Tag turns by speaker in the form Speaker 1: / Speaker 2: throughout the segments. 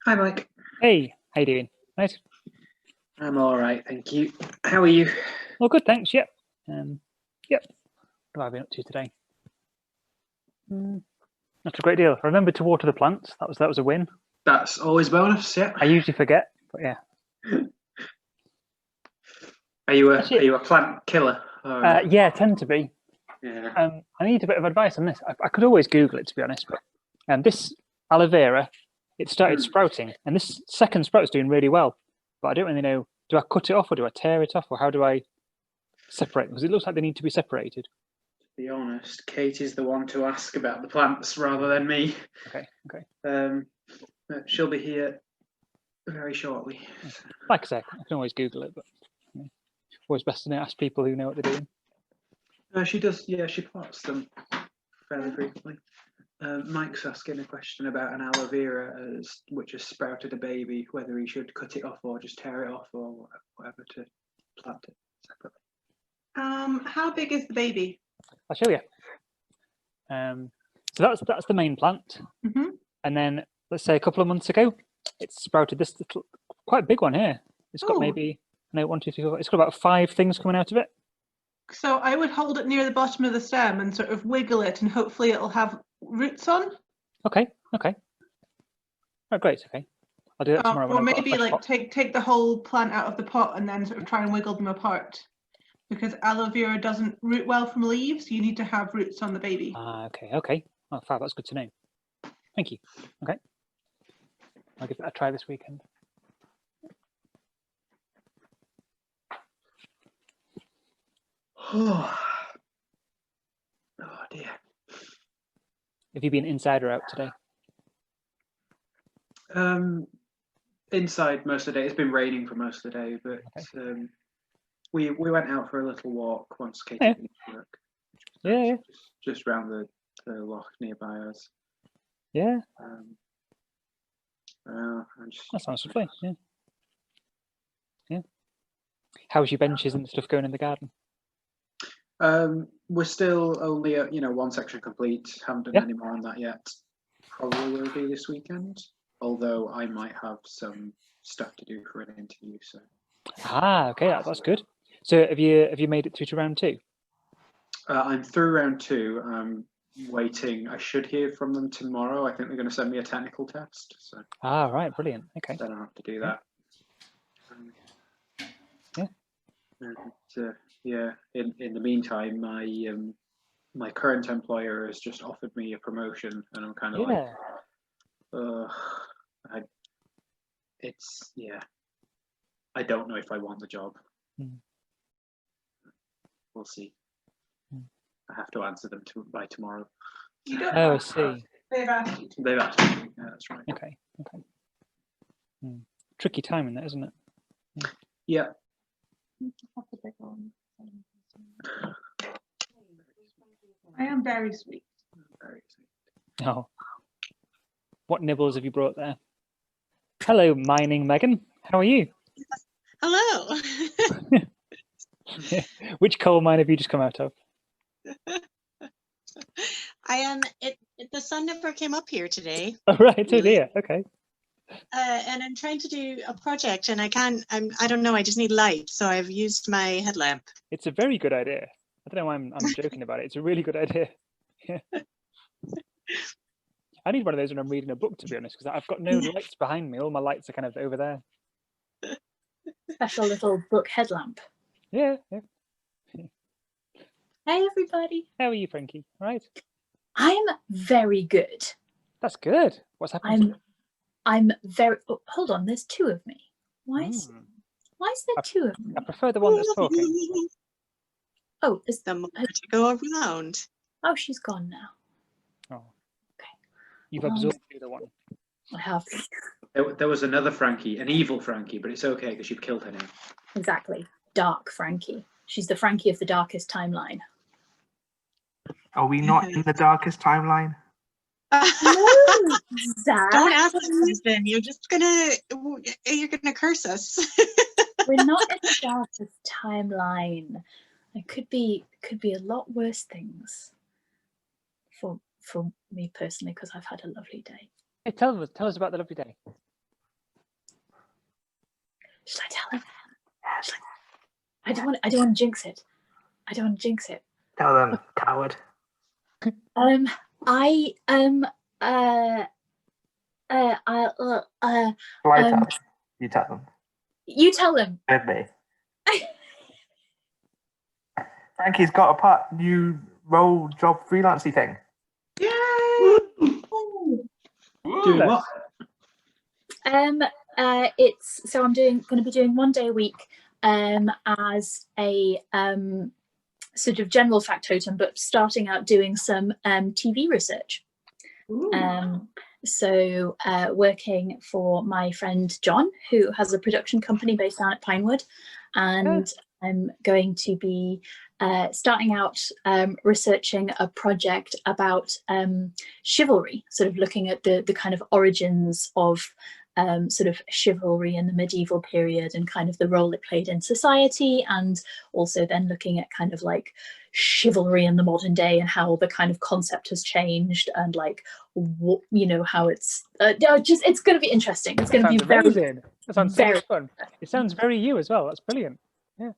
Speaker 1: Hi, Mike.
Speaker 2: Hey, how you doing? Right.
Speaker 1: I'm all right, thank you. How are you?
Speaker 2: Well, good, thanks. Yep. Yep. What have I been up to today? Not a great deal. I remembered to water the plants. That was a win.
Speaker 1: That's always bonus, yeah.
Speaker 2: I usually forget, but yeah.
Speaker 1: Are you a plant killer?
Speaker 2: Yeah, I tend to be.
Speaker 1: Yeah.
Speaker 2: I need a bit of advice on this. I could always Google it, to be honest, but this aloe vera, it started sprouting, and this second sprout's doing really well. But I don't really know. Do I cut it off, or do I tear it off, or how do I separate? Because it looks like they need to be separated.
Speaker 1: To be honest, Kate is the one to ask about the plants rather than me.
Speaker 2: Okay.
Speaker 1: But she'll be here very shortly.
Speaker 2: Like I say, I can always Google it, but always best to ask people who know what they're doing.
Speaker 1: She does. Yeah, she plots them fairly frequently. Mike's asking a question about an aloe vera which has sprouted a baby, whether he should cut it off or just tear it off or whatever to plant it separately.
Speaker 3: How big is the baby?
Speaker 2: I'll show you. So that's the main plant, and then let's say a couple of months ago, it sprouted this little, quite big one here. It's got maybe 1, 2, 3, 4. It's got about 5 things coming out of it.
Speaker 3: So I would hold it near the bottom of the stem and sort of wiggle it, and hopefully it'll have roots on.
Speaker 2: Okay. Oh, great. Okay, I'll do that tomorrow.
Speaker 3: Or maybe like take the whole plant out of the pot and then sort of try and wiggle them apart, because aloe vera doesn't root well from leaves. You need to have roots on the baby.
Speaker 2: Okay. Oh, fab. That's good to know. Thank you. Okay, I'll give it a try this weekend.
Speaker 1: Oh dear.
Speaker 2: Have you been inside or out today?
Speaker 1: Inside most of the day. It's been raining for most of the day, but we went out for a little walk once Kate finished work.
Speaker 2: Yeah.
Speaker 1: Just round the loch nearby us.
Speaker 2: Yeah.
Speaker 1: That
Speaker 2: sounds lovely. Yeah. How's your benches and stuff going in the garden?
Speaker 1: We're still only at 1 section complete. Haven't done any more on that yet. Probably will be this weekend, although I might have some stuff to do for an interview. So.
Speaker 2: Okay, that's good. So have you made it through to round 2?
Speaker 1: I'm through round 2. I'm waiting. I should hear from them tomorrow. I think they're going to send me a technical test. So.
Speaker 2: Right, brilliant. Okay.
Speaker 1: Then I'll have to do that. And, in the meantime, my current employer has just offered me a promotion, and I'm kind of I don't know if I want the job. We'll see. I have to answer them by tomorrow.
Speaker 2: I see.
Speaker 3: They've asked you to.
Speaker 1: They've asked me. Yeah, that's right.
Speaker 2: Okay. Tricky timing, that, isn't it?
Speaker 1: Yeah.
Speaker 3: I am very sweet.
Speaker 1: Very sweet.
Speaker 2: Oh. What nibbles have you brought there? Hello, Mining Megan. How are you?
Speaker 4: Hello.
Speaker 2: Which coal mine have you just come out of?
Speaker 4: I am. The sun never came up here today.
Speaker 2: Oh, right. Oh dear. Okay.
Speaker 4: And I'm trying to do a project, and I can't. I don't know. I just need light, so I've used my headlamp.
Speaker 2: It's a very good idea. I don't know why I'm joking about it. It's a really good idea. Yeah. I need one of those when I'm reading a book, to be honest, because I've got no lights behind me. All my lights are kind of over there.
Speaker 5: Special little book headlamp.
Speaker 2: Yeah.
Speaker 5: Hey, everybody.
Speaker 2: How are you, Frankie? Right.
Speaker 5: I'm very good.
Speaker 2: That's good. What's happening?
Speaker 5: I'm very. Oh, hold on. There's 2 of me. Why is there 2 of me?
Speaker 2: I prefer the one that's talking.
Speaker 5: Oh, is
Speaker 4: the more to go around?
Speaker 5: Oh, she's gone now.
Speaker 2: Oh. Okay. You've absorbed the other one.
Speaker 5: I have.
Speaker 1: There was another Frankie, an evil Frankie, but it's okay because you've killed her now.
Speaker 5: Exactly. Dark Frankie. She's the Frankie of the darkest timeline.
Speaker 6: Are we not in the darkest timeline?
Speaker 5: No, Zach.
Speaker 4: Don't ask us, husband. You're gonna curse us.
Speaker 5: We're not in the darkest timeline. It could be a lot worse things for me personally, because I've had a lovely day.
Speaker 2: Hey, tell us about the lovely day.
Speaker 5: Should I tell him? I don't want to jinx it. I don't want to jinx it.
Speaker 6: Tell them, coward.
Speaker 5: I
Speaker 6: Fly tell them. You tell them.
Speaker 5: you tell them.
Speaker 6: With me. Frankie's got a new role job freelancey thing.
Speaker 1: Yay! Doing what?
Speaker 5: It's so I'm going to be doing 1 day a week as a sort of general factotum, but starting out doing some TV research. So working for my friend John, who has a production company based down at Pinewood, and I'm going to be starting out researching a project about chivalry, sort of looking at the kind of origins of sort of chivalry in the medieval period and kind of the role it played in society, and also then looking at kind of like chivalry in the modern day and how the kind of concept has changed, and like what, you know, how it's just, it's going to be interesting. It's going to be very
Speaker 2: amazing. That sounds so
Speaker 5: very
Speaker 2: much fun. It sounds very you as well. That's brilliant. Yeah.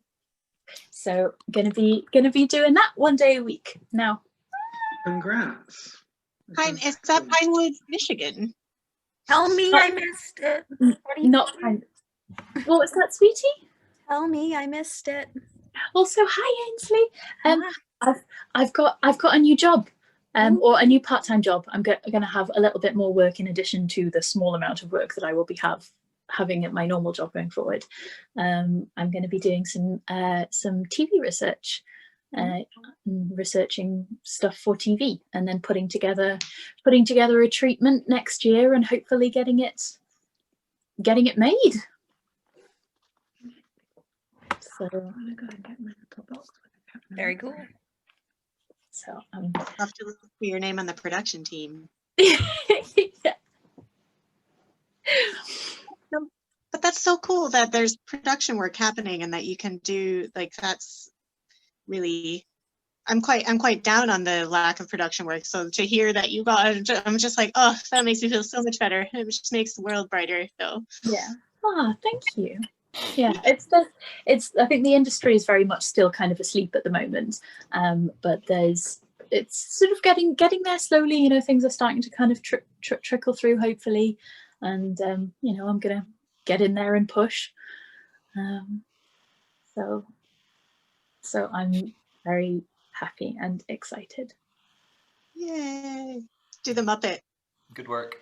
Speaker 5: So gonna be doing that 1 day a week now.
Speaker 1: Congrats.
Speaker 4: Is that Pinewood, Michigan?
Speaker 7: Tell me I missed it. What are you
Speaker 5: Not
Speaker 7: doing?
Speaker 5: What was that, sweetie?
Speaker 7: Tell me I missed it.
Speaker 5: Also, hi Ainsley. I've got a new job, or a new part-time job. I'm gonna have a little bit more work in addition to the small amount of work that I will be having at my normal job going forward. I'm going to be doing some TV research, researching stuff for TV, and then putting together a treatment next year, and hopefully getting it made. So
Speaker 7: Very cool.
Speaker 5: So
Speaker 4: I'll have to look for your name on the production team.
Speaker 5: yeah.
Speaker 4: But that's so cool that there's production work happening and that you can do, like, that's really, I'm quite down on the lack of production work. So to hear that you got, I'm just like, oh, that makes me feel so much better. It just makes the world brighter. So
Speaker 5: Yeah. Oh, thank you. Yeah, it's I think the industry is very much still kind of asleep at the moment, but it's sort of getting there slowly. You know, things are starting to kind of trickle through, hopefully, and you know, I'm gonna get in there and push. So I'm very happy and excited.
Speaker 4: yay! Do the Muppet.
Speaker 8: Good work.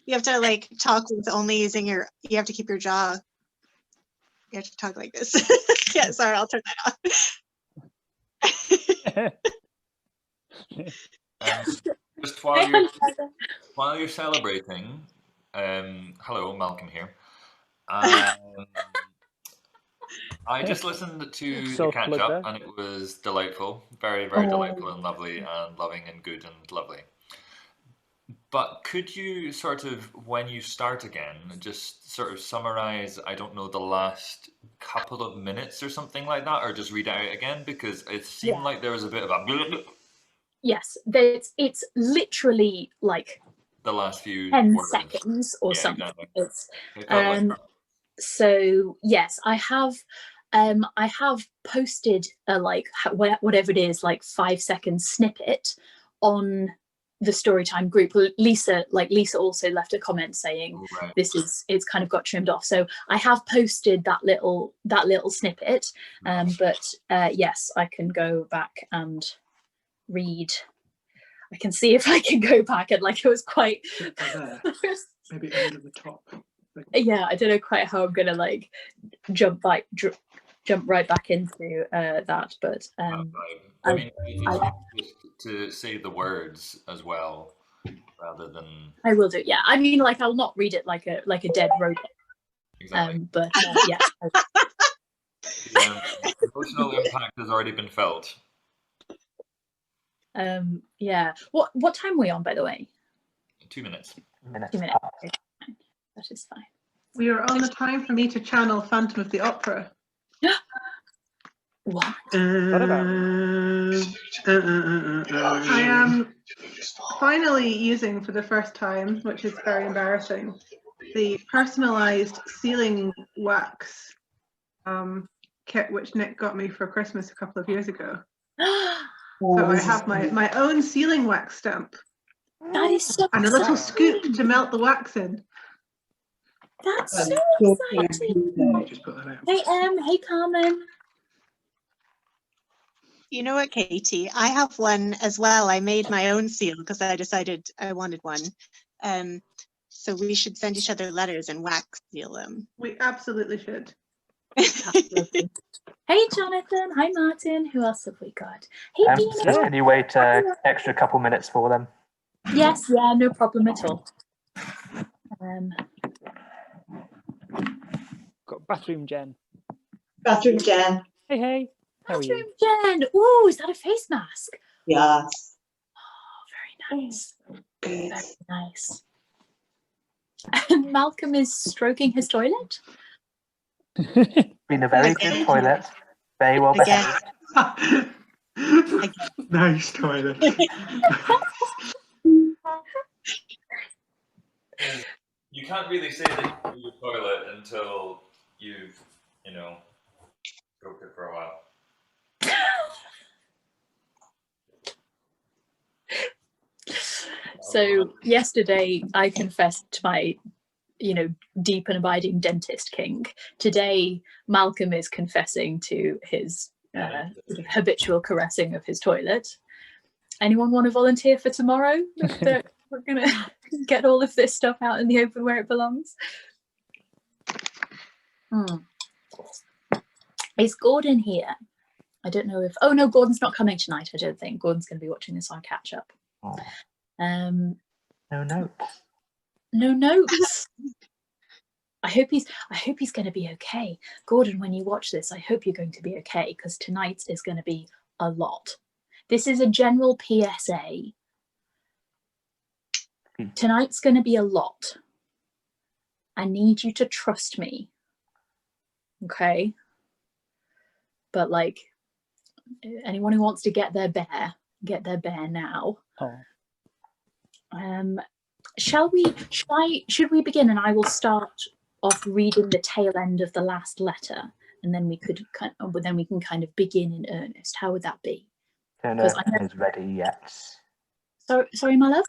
Speaker 4: You have to like talk with only using you have to keep your jaw. You have to talk like this. Yeah, sorry, I'll turn that off.
Speaker 8: Just while you're celebrating, hello, Malcolm here. I just listened to the catch up, and it was delightful, very, very delightful and lovely and loving and good and lovely. But could you sort of, when you start again, just sort of summarize, I don't know, the last couple of minutes or something like that, or just read it out again? Because it seemed like there was a bit of a...
Speaker 5: Yes, it's literally like
Speaker 8: the last few
Speaker 5: 10
Speaker 8: words.
Speaker 5: seconds or something.
Speaker 8: Exactly.
Speaker 5: It's so yes, I have posted a whatever it is, like 5-second snippet on the Storytime group. Lisa also left a comment saying it's kind of got trimmed off. So I have posted that little snippet, but yes, I can go back and read. I can see if I can go back, and like it was quite
Speaker 1: maybe under the top.
Speaker 5: Yeah, I don't know quite how I'm gonna like jump right back into that, but
Speaker 8: I mean, just to say the words as well, rather than...
Speaker 5: I will do. Yeah, I mean, like I'll not read it like a dead robot.
Speaker 8: Exactly.
Speaker 5: But yeah.
Speaker 8: The emotional impact has already been felt.
Speaker 5: Yeah. What time are we on, by the way?
Speaker 8: 2 minutes.
Speaker 5: 2 minutes. Okay, fine. That is fine.
Speaker 3: We are on the time for me to channel Phantom of the Opera.
Speaker 5: What?
Speaker 3: I am finally using for the first time, which is very embarrassing, the personalised sealing wax kit which Nick got me for Christmas a couple of years ago. So I have my own sealing wax stamp.
Speaker 5: That is so
Speaker 3: and a little scoop to melt the wax in.
Speaker 5: That's so exciting. Hey, hey, Carmen.
Speaker 4: You know what, Katie? I have one as well. I made my own seal because I decided I wanted one. So we should send each other letters and wax seal them.
Speaker 3: We absolutely should.
Speaker 5: Absolutely. Hey, Jonathan. Hi, Martin. Who else have we got? Hey, Dina.
Speaker 6: Can you wait an extra couple minutes for them?
Speaker 5: Yes, yeah, no problem at all.
Speaker 2: Got bathroom Jen.
Speaker 9: Bathroom Jen.
Speaker 2: Hey, hey. How are
Speaker 5: Bathroom
Speaker 2: you?
Speaker 5: Jen. Ooh, is that a face mask?
Speaker 9: Yes.
Speaker 5: Oh, very nice. Very nice. Malcolm is stroking his toilet.
Speaker 6: Been a very good toilet. Very well behaved.
Speaker 1: Nice toilet.
Speaker 8: You can't really say that you do your toilet until you've, stroked it for a while.
Speaker 5: So yesterday I confessed to my, deep and abiding dentist kink. Today Malcolm is confessing to his sort of habitual caressing of his toilet. Anyone want to volunteer for tomorrow? We're gonna get all of this stuff out in the open where it belongs. Is Gordon here? I don't know if. Oh no, Gordon's not coming tonight. I don't think Gordon's going to be watching this on catch up.
Speaker 6: Oh.
Speaker 5: No
Speaker 6: notes.
Speaker 5: No notes. I hope he's going to be okay. Gordon, when you watch this, I hope you're going to be okay because tonight is going to be a lot. This is a general PSA. Tonight's going to be a lot. I need you to trust me. Okay? But anyone who wants to get their bear now.
Speaker 2: Oh.
Speaker 5: Should we begin and I will start off reading the tail end of the last letter and then we can kind of begin in earnest. How would that be?
Speaker 6: Don't know if Emma's ready yet.
Speaker 5: Sorry, my love?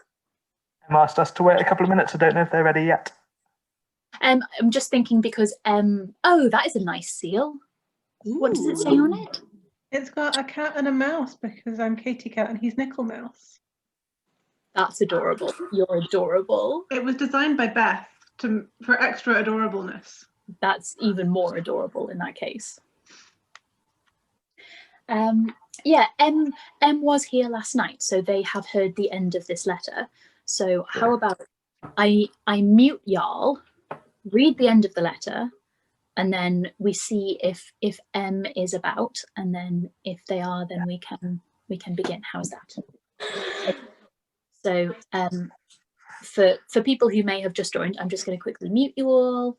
Speaker 6: Emma asked us to wait a couple of minutes. I don't know if they're ready yet.
Speaker 5: I'm just thinking because that is a nice seal. Ooh. What does it say on it?
Speaker 3: It's got a cat and a mouse because I'm Katie Cat and he's Nickel Mouse.
Speaker 5: That's adorable. You're adorable.
Speaker 3: It was designed by Beth for extra adorableness.
Speaker 5: That's even more adorable in that case. Yeah, M was here last night, so they have heard the end of this letter. So how about I mute y'all, read the end of the letter, and then we see if M is about, and then if they are, then we can begin. How's that? So for people who may have just joined, I'm just going to quickly mute you all.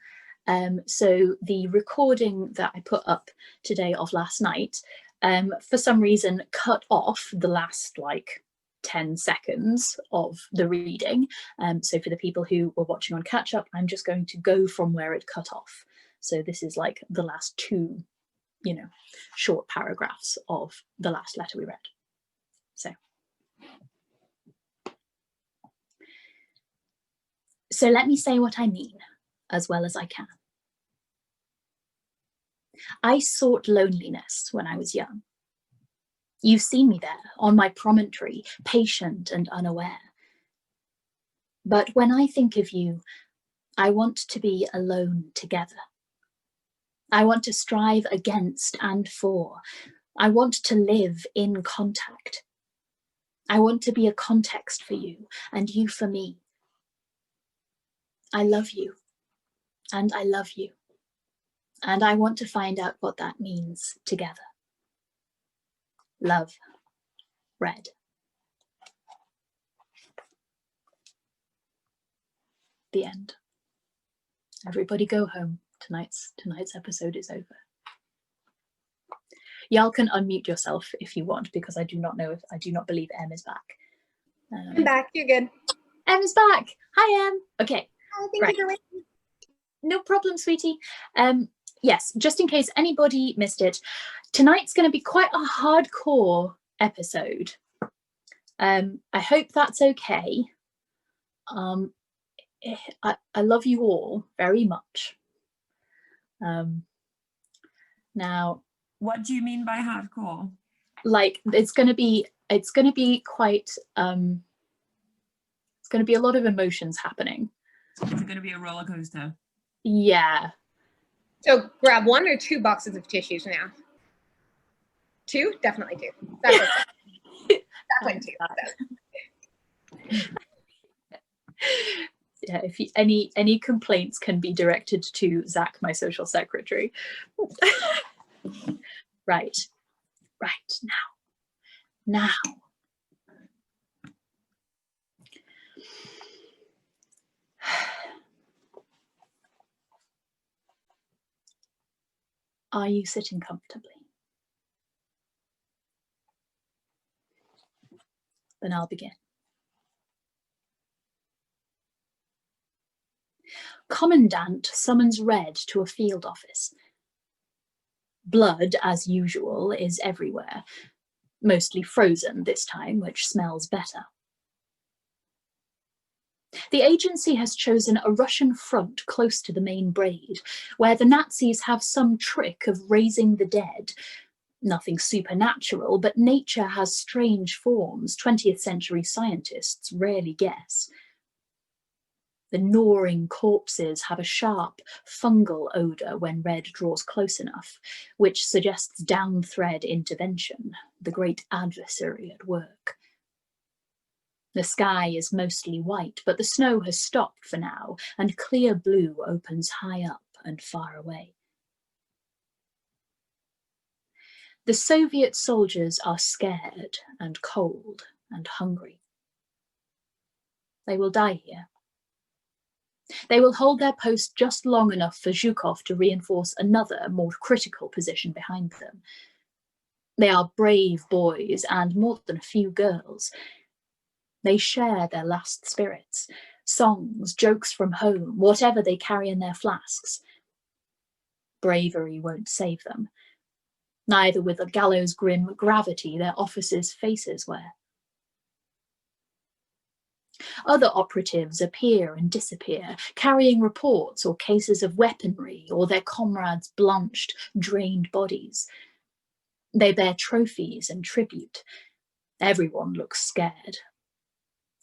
Speaker 5: So the recording that I put up today of last night, for some reason, cut off the last 10 seconds of the reading. So for the people who were watching on catch up, I'm just going to go from where it cut off. So this is the last two, short paragraphs of the last letter we read. So let me say what I mean as well as I can. I sought loneliness when I was young. You've seen me there on my promontory, patient and unaware. But when I think of you, I want to be alone together. I want to strive against and for. I want to live in contact. I want to be a context for you and you for me. I love you and I love you. And I want to find out what that means together. Love, Red. The end. Everybody go home. Tonight's episode is over. Y'all can unmute yourself if you want, because I do not believe Em is back.
Speaker 7: I'm back. You're good.
Speaker 5: Em is back. Hi, Em. Okay.
Speaker 7: Oh, thank you for waiting.
Speaker 5: No problem, sweetie. Yes, just in case anybody missed it, tonight's going to be quite a hardcore episode. I hope that's okay. I love you all very much. Now,
Speaker 10: what do you mean by hardcore?
Speaker 5: Like, it's going to be quite it's going to be a lot of emotions happening.
Speaker 10: Is it going to be a roller coaster?
Speaker 5: Yeah.
Speaker 7: So grab 1 or 2 boxes of tissues now. 2? Definitely 2. Definitely 2. So.
Speaker 5: Yeah, if any complaints can be directed to Zach, my social secretary. Right now. Are you sitting comfortably? Then I'll begin. Commandant summons Red to a field office. Blood, as usual, is everywhere, mostly frozen this time, which smells better. The agency has chosen a Russian front close to the main braid, where the Nazis have some trick of raising the dead. Nothing supernatural, but nature has strange forms 20th century scientists rarely guess. The gnawing corpses have a sharp, fungal odour when Red draws close enough, which suggests down-thread intervention, the great adversary at work. The sky is mostly white, but the snow has stopped for now, and clear blue opens high up and far away. The Soviet soldiers are scared and cold and hungry. They will die here. They will hold their post just long enough for Zhukov to reinforce another, more critical position behind them. They are brave boys and more than a few girls. They share their last spirits, songs, jokes from home, whatever they carry in their flasks. Bravery won't save them, neither with the gallows grim gravity their officers' faces wear. Other operatives appear and disappear, carrying reports or cases of weaponry or their comrades' blanched, drained bodies. They bear trophies and tribute. Everyone looks scared.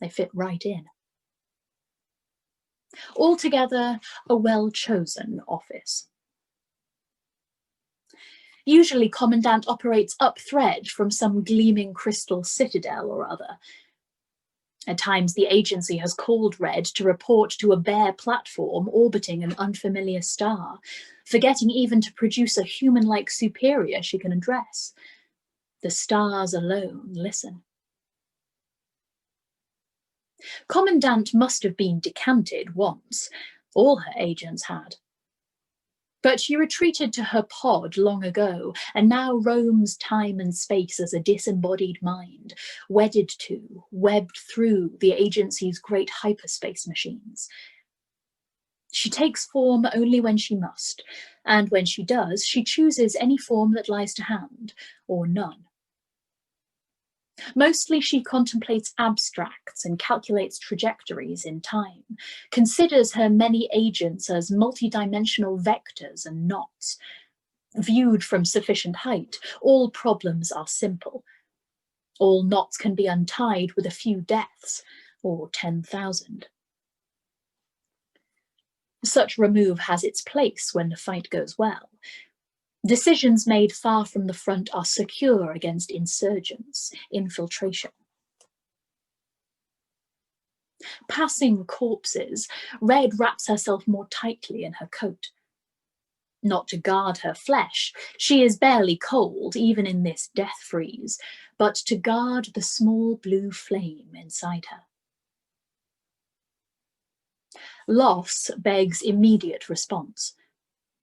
Speaker 5: They fit right in. Altogether, a well-chosen office. Usually, Commandant operates up thread from some gleaming crystal citadel or other. At times, the agency has called Red to report to a bare platform orbiting an unfamiliar star, forgetting even to produce a human-like superior she can address. The stars alone listen. Commandant must have been decanted once. All her agents had. But she retreated to her pod long ago and now roams time and space as a disembodied mind, wedded to, webbed through the agency's great hyperspace machines. She takes form only when she must, and when she does, she chooses any form that lies to hand, or none. Mostly she contemplates abstracts and calculates trajectories in time, considers her many agents as multidimensional vectors and knots. Viewed from sufficient height, all problems are simple. All knots can be untied with a few deaths, or 10,000. Such remove has its place when the fight goes well. Decisions made far from the front are secure against insurgents, infiltration. Passing corpses, Red wraps herself more tightly in her coat. Not to guard her flesh, she is barely cold, even in this death freeze, but to guard the small blue flame inside her. Loss begs immediate response.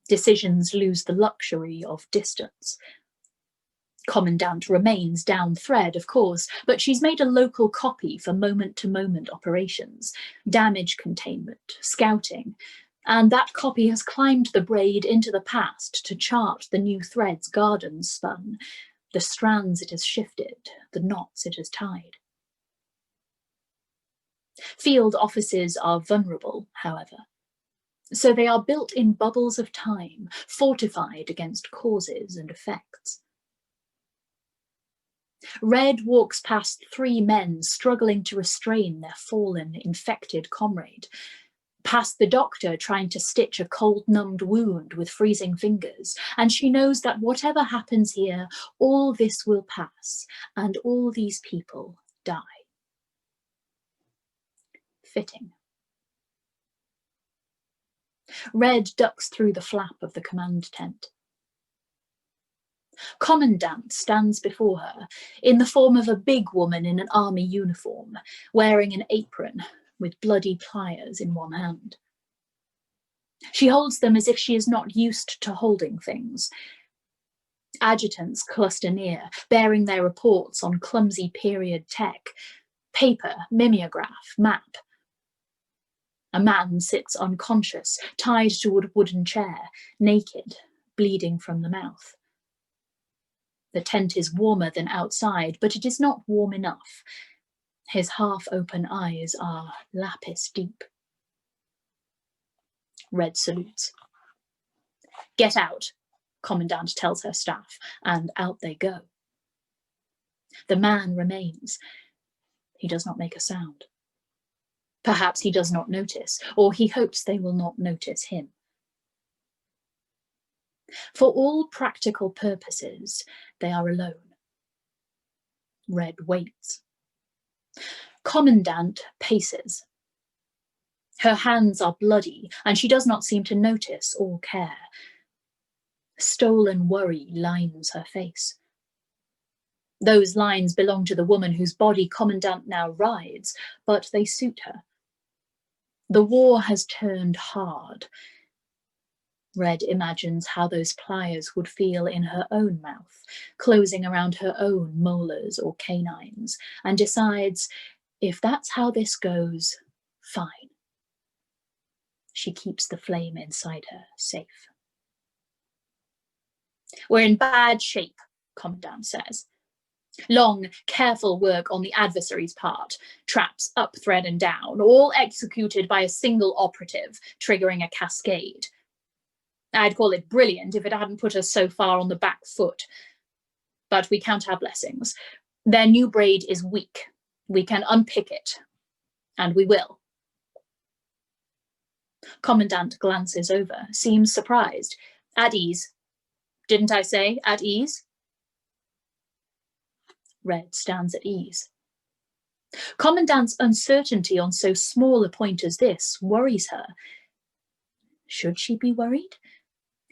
Speaker 5: Decisions lose the luxury of distance. Commandant remains down thread, of course, but she's made a local copy for moment-to-moment operations, damage containment, scouting, and that copy has climbed the braid into the past to chart the new threads Garden's spun, the strands it has shifted, the knots it has tied. Field offices are vulnerable, however, so they are built in bubbles of time, fortified against causes and effects. Red walks past 3 men struggling to restrain their fallen, infected comrade, past the doctor trying to stitch a cold-numbed wound with freezing fingers, and she knows that whatever happens here, all this will pass, and all these people die. Fitting. Red ducks through the flap of the command tent. Commandant stands before her, in the form of a big woman in an army uniform, wearing an apron with bloody pliers in one hand. She holds them as if she is not used to holding things. Adjutants cluster near, bearing their reports on clumsy period tech, paper, mimeograph, map. A man sits unconscious, tied to a wooden chair, naked, bleeding from the mouth. The tent is warmer than outside, but it is not warm enough. His half-open eyes are lapis deep. Red salutes. "Get out," Commandant tells her staff, and out they go. The man remains. He does not make a sound. Perhaps he does not notice, or he hopes they will not notice him. For all practical purposes, they are alone. Red waits. Commandant paces. Her hands are bloody, and she does not seem to notice or care. Stolen worry lines her face. Those lines belong to the woman whose body Commandant now rides, but they suit her. The war has turned hard. Red imagines how those pliers would feel in her own mouth, closing around her own molars or canines, and decides, if that's how this goes, fine. She keeps the flame inside her safe. "We're in bad shape," Commandant says. Long, careful work on the adversary's part, traps up, thread and down, all executed by a single operative, triggering a cascade. I'd call it brilliant if it hadn't put us so far on the back foot. But we count our blessings. Their new braid is weak. We can unpick it. And we will. Commandant glances over, seems surprised. At ease. Didn't I say at ease? Red stands at ease. Commandant's uncertainty on so small a point as this worries her. Should she be worried?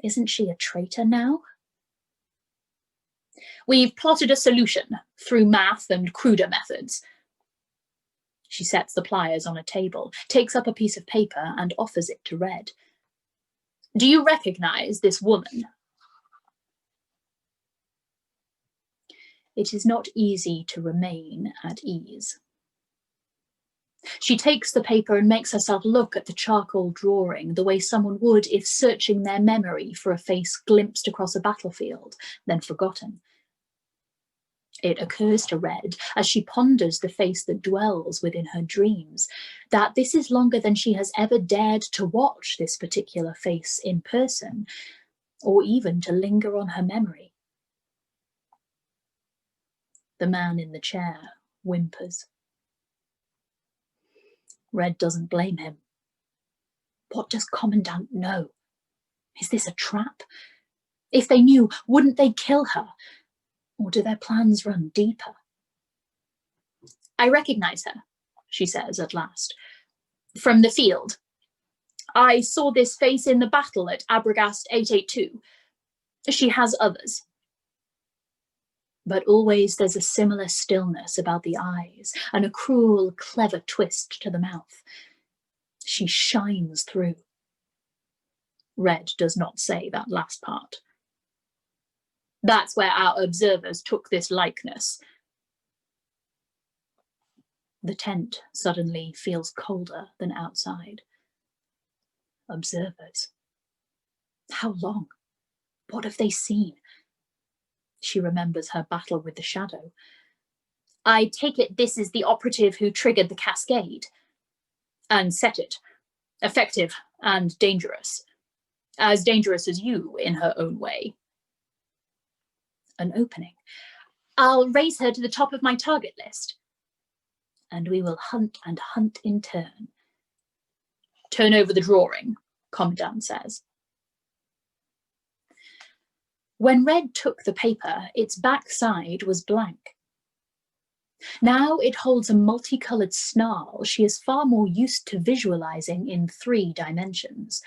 Speaker 5: Isn't she a traitor now? "We've plotted a solution through math and cruder methods." She sets the pliers on a table, takes up a piece of paper and offers it to Red. "Do you recognize this woman?" It is not easy to remain at ease. She takes the paper and makes herself look at the charcoal drawing the way someone would if searching their memory for a face glimpsed across a battlefield, then forgotten. It occurs to Red, as she ponders the face that dwells within her dreams, that this is longer than she has ever dared to watch this particular face in person, or even to linger on her memory. The man in the chair whimpers. Red doesn't blame him. What does Commandant know? Is this a trap? If they knew, wouldn't they kill her? Or do their plans run deeper? "I recognize her," she says at last. "From the field. I saw this face in the battle at Abragast 882. She has others." But always there's a similar stillness about the eyes and a cruel, clever twist to the mouth. She shines through. Red does not say that last part. That's where our observers took this likeness. The tent suddenly feels colder than outside. Observers. How long? What have they seen? She remembers her battle with the shadow. I take it this is the operative who triggered the cascade and set it. Effective and dangerous. As dangerous as you in her own way. An opening. I'll raise her to the top of my target list. And we will hunt and hunt in turn. Turn over the drawing, Commandant says. When Red took the paper, its backside was blank. Now it holds a multicolored snarl she is far more used to visualizing in 3 dimensions.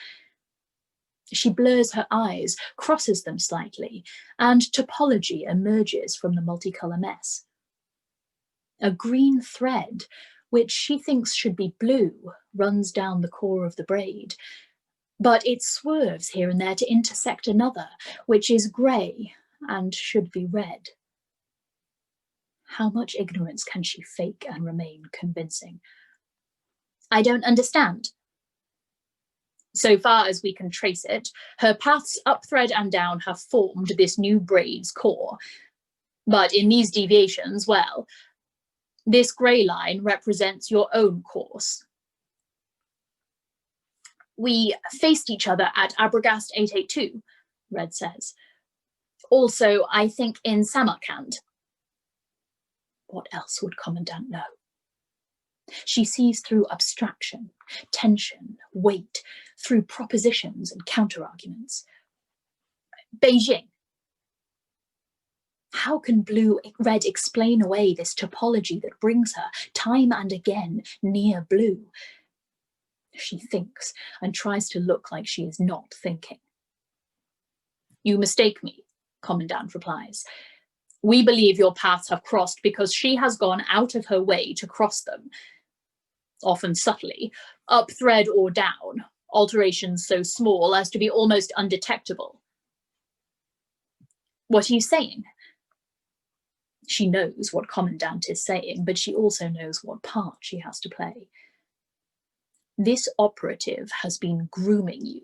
Speaker 5: She blurs her eyes, crosses them slightly, and topology emerges from the multicolor mess. A green thread, which she thinks should be blue, runs down the core of the braid, but it swerves here and there to intersect another, which is grey and should be red. How much ignorance can she fake and remain convincing? I don't understand. So far as we can trace it, her paths up thread and down have formed this new braid's core. But in these deviations, well, this grey line represents your own course. We faced each other at Abragast 882, Red says. Also, I think in Samarkand. What else would Commandant know? She sees through abstraction, tension, weight, through propositions and counterarguments. Beijing. How can Red explain away this topology that brings her time and again near blue? She thinks and tries to look like she is not thinking. You mistake me, Commandant replies. We believe your paths have crossed because she has gone out of her way to cross them. Often subtly, up thread or down, alterations so small as to be almost undetectable. What are you saying? She knows what Commandant is saying, but she also knows what part she has to play. This operative has been grooming you.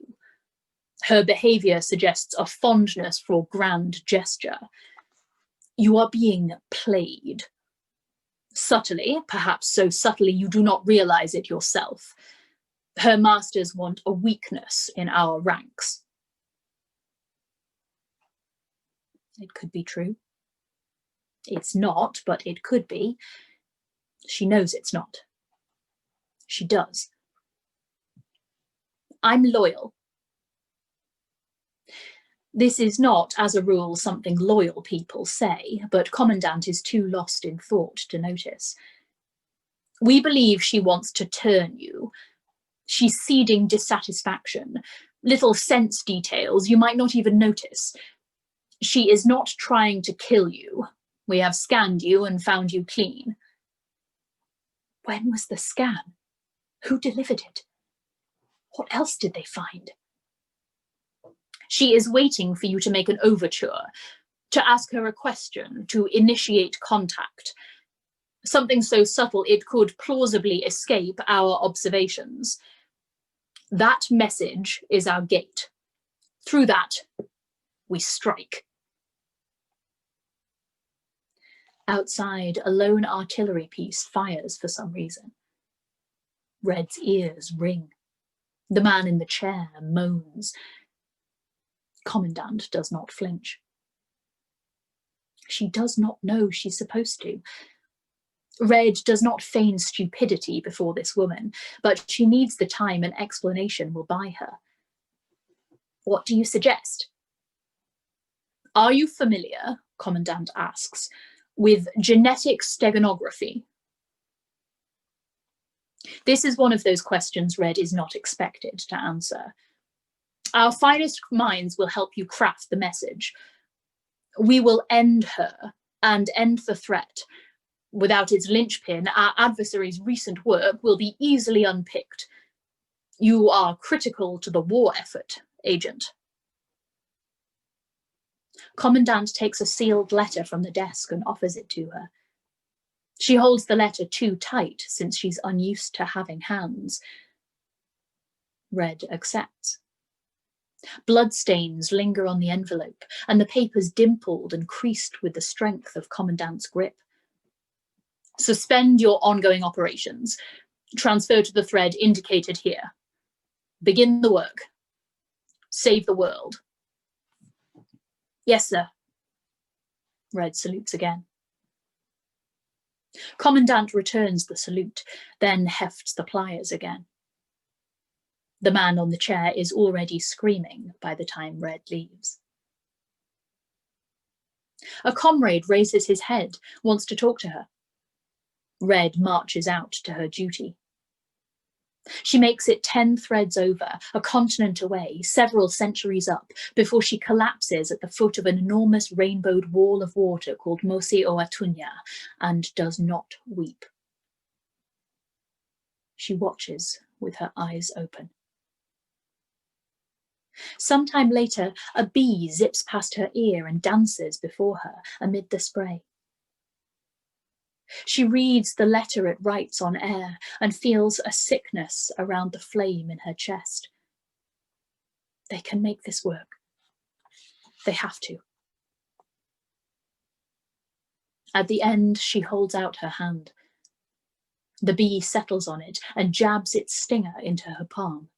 Speaker 5: Her behaviour suggests a fondness for grand gesture. You are being played. Subtly, perhaps so subtly you do not realise it yourself. Her masters want a weakness in our ranks. It could be true. It's not, but it could be. She knows it's not. She does. I'm loyal. This is not, as a rule, something loyal people say, but Commandant is too lost in thought to notice. We believe she wants to turn you. She's seeding dissatisfaction, little sense details you might not even notice. She is not trying to kill you. We have scanned you and found you clean. When was the scan? Who delivered it? What else did they find? She is waiting for you to make an overture, to ask her a question, to initiate contact. Something so subtle it could plausibly escape our observations. That message is our gate. Through that, we strike. Outside, a lone artillery piece fires for some reason. Red's ears ring. The man in the chair moans. Commandant does not flinch. She does not know she's supposed to. Red does not feign stupidity before this woman, but she needs the time an explanation will buy her. What do you suggest? Are you familiar, Commandant asks, with genetic steganography? This is one of those questions Red is not expected to answer. Our finest minds will help you craft the message. We will end her and end the threat. Without its linchpin, our adversary's recent work will be easily unpicked. You are critical to the war effort, Agent. Commandant takes a sealed letter from the desk and offers it to her. She holds the letter too tight since she's unused to having hands. Red accepts. Bloodstains linger on the envelope, and the paper's dimpled and creased with the strength of Commandant's grip. Suspend your ongoing operations. Transfer to the thread indicated here. Begin the work. Save the world. Yes, sir. Red salutes again. Commandant returns the salute, then hefts the pliers again. The man on the chair is already screaming by the time Red leaves. A comrade raises his head, wants to talk to her. Red marches out to her duty. She makes it 10 threads over, a continent away, several centuries up, before she collapses at the foot of an enormous rainbowed wall of water called Mosi Oatunya and does not weep. She watches with her eyes open. Sometime later, a bee zips past her ear and dances before her amid the spray. She reads the letter it writes on air and feels a sickness around the flame in her chest. They can make this work. They have to. At the end, she holds out her hand. The bee settles on it and jabs its stinger into her palm.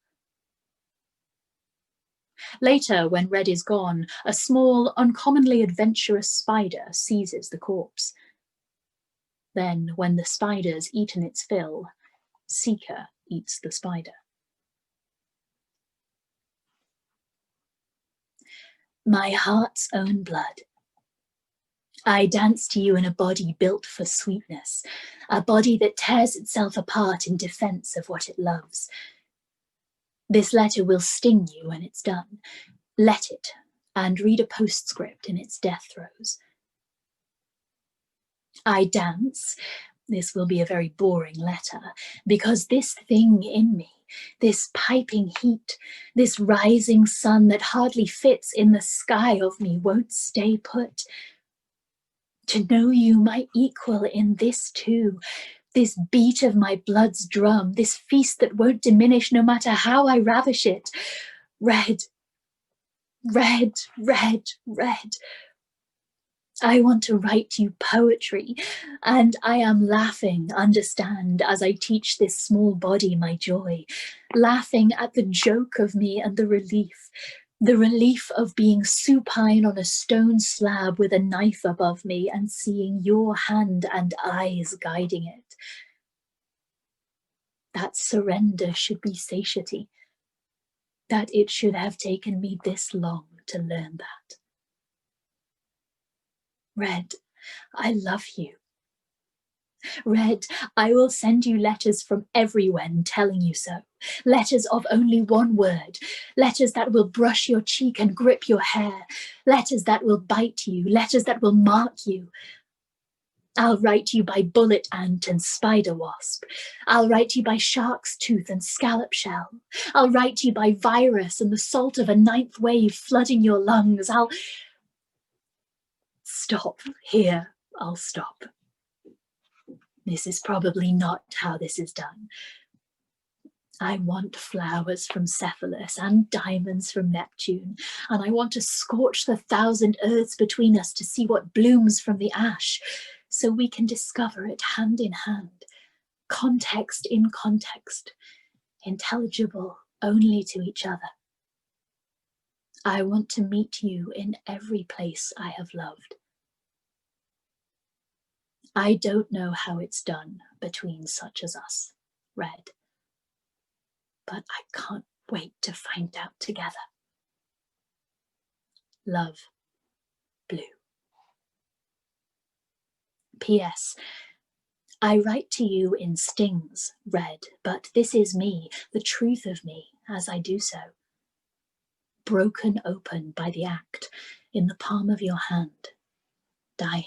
Speaker 5: Later, when Red is gone, a small, uncommonly adventurous spider seizes the corpse. Then, when the spider's eaten its fill, Seeker eats the spider. My heart's own blood. I dance to you in a body built for sweetness, a body that tears itself apart in defense of what it loves. This letter will sting you when it's done. Let it, and read a postscript in its death throes. I dance, this will be a very boring letter, because this thing in me, this piping heat, this rising sun that hardly fits in the sky of me won't stay put. To know you my equal in this too, this beat of my blood's drum, this feast that won't diminish no matter how I ravish it. Red, red, red, red. I want to write you poetry, and I am laughing, understand, as I teach this small body my joy, laughing at the joke of me and the relief of being supine on a stone slab with a knife above me and seeing your hand and eyes guiding it. That surrender should be satiety, that it should have taken me this long to learn that. Red, I love you. Red, I will send you letters from everyone telling you so. Letters of only one word. Letters that will brush your cheek and grip your hair. Letters that will bite you. Letters that will mark you. I'll write you by bullet ant and spider wasp. I'll write you by shark's tooth and scallop shell. I'll write you by virus and the salt of a ninth wave flooding your lungs. I'll stop here. I'll stop. This is probably not how this is done. I want flowers from Cephalus and diamonds from Neptune, and I want to scorch the 1,000 earths between us to see what blooms from the ash, so we can discover it hand in hand, context in context, intelligible only to each other. I want to meet you in every place I have loved. I don't know how it's done between such as us, Red, but I can't wait to find out together. Love, Blue. P.S. I write to you in stings, Red, but this is me, the truth of me, as I do so. Broken open by the act, in the palm of your hand, dying.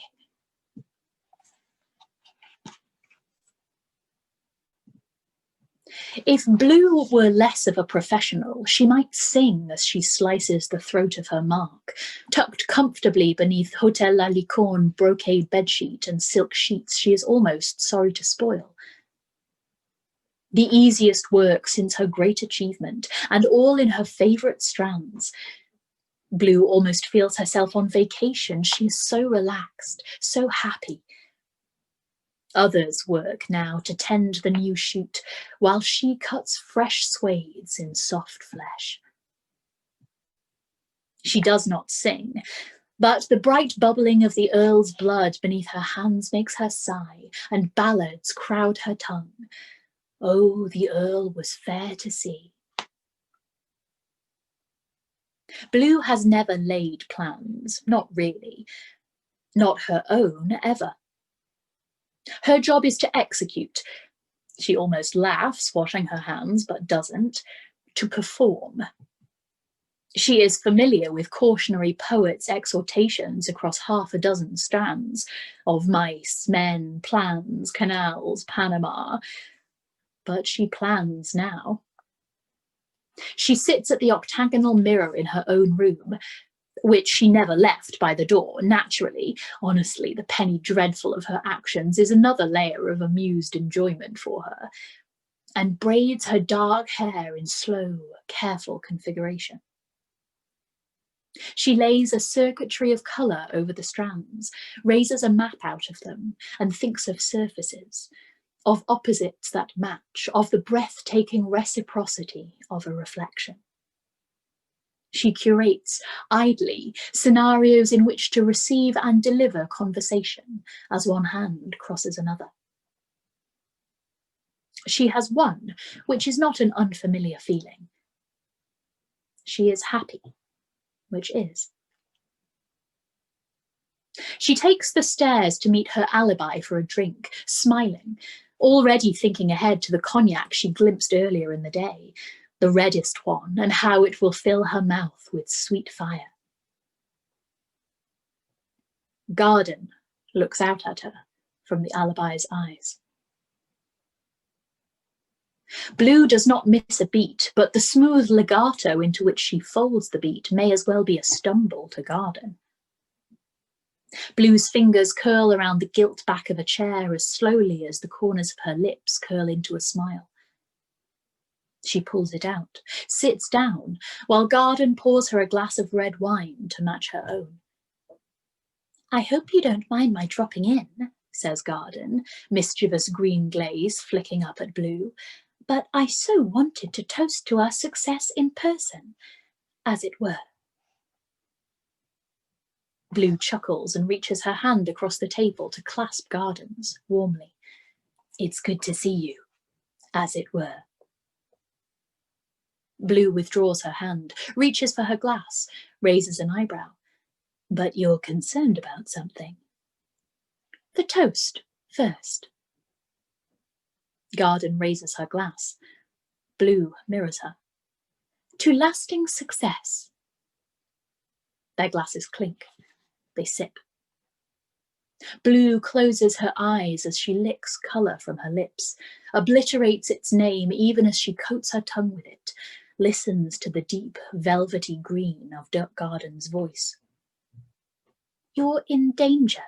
Speaker 5: If Blue were less of a professional, she might sing as she slices the throat of her mark, tucked comfortably beneath Hotel La Licorne brocade bedsheet and silk sheets she is almost sorry to spoil. The easiest work since her great achievement, and all in her favourite strands. Blue almost feels herself on vacation. She is so relaxed, so happy. Others work now to tend the new shoot, while she cuts fresh swathes in soft flesh. She does not sing, but the bright bubbling of the Earl's blood beneath her hands makes her sigh, and ballads crowd her tongue. Oh, the Earl was fair to see. Blue has never laid plans, not really. Not her own, ever. Her job is to execute. She almost laughs, washing her hands, but doesn't. To perform. She is familiar with cautionary poets' exhortations across half a dozen strands of mice, men, plans, canals, Panama. But she plans now. She sits at the octagonal mirror in her own room, which she never left by the door, naturally. Honestly, the penny dreadful of her actions is another layer of amused enjoyment for her, and braids her dark hair in slow, careful configuration. She lays a circuitry of colour over the strands, raises a map out of them, and thinks of surfaces, of opposites that match, of the breathtaking reciprocity of a reflection. She curates, idly, scenarios in which to receive and deliver conversation as one hand crosses another. She has one, which is not an unfamiliar feeling. She is happy, which is. She takes the stairs to meet her alibi for a drink, smiling, already thinking ahead to the cognac she glimpsed earlier in the day, the reddest one, and how it will fill her mouth with sweet fire. Garden looks out at her from the alibi's eyes. Blue does not miss a beat, but the smooth legato into which she folds the beat may as well be a stumble to Garden. Blue's fingers curl around the gilt back of a chair as slowly as the corners of her lips curl into a smile. She pulls it out, sits down, while Garden pours her a glass of red wine to match her own. I hope you don't mind my dropping in, says Garden, mischievous green glaze flicking up at Blue, but I so wanted to toast to our success in person, as it were. Blue chuckles and reaches her hand across the table to clasp Garden's warmly. It's good to see you, as it were. Blue withdraws her hand, reaches for her glass, raises an eyebrow. But you're concerned about something. The toast, first. Garden raises her glass. Blue mirrors her. To lasting success. Their glasses clink. They sip. Blue closes her eyes as she licks colour from her lips, obliterates its name even as she coats her tongue with it, listens to the deep, velvety green of Garden's voice. You're in danger,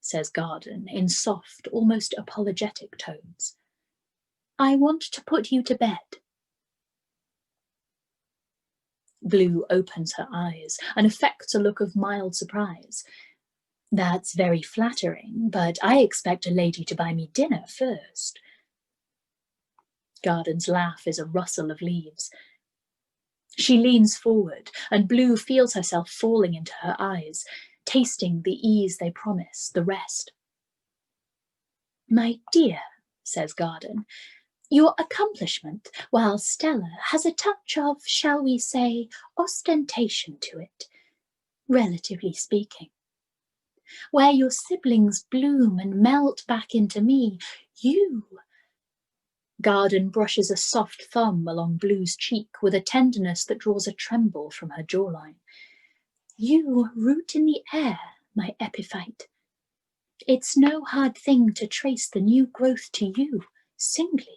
Speaker 5: says Garden in soft, almost apologetic tones. I want to put you to bed. Blue opens her eyes and affects a look of mild surprise. That's very flattering, but I expect a lady to buy me dinner first. Garden's laugh is a rustle of leaves. She leans forward, and Blue feels herself falling into her eyes, tasting the ease they promise, the rest. My dear, says Garden, your accomplishment, while stellar, has a touch of, shall we say, ostentation to it, relatively speaking. Where your siblings bloom and melt back into me, you... Garden brushes a soft thumb along Blue's cheek with a tenderness that draws a tremble from her jawline. You root in the air, my epiphyte. It's no hard thing to trace the new growth to you, singly.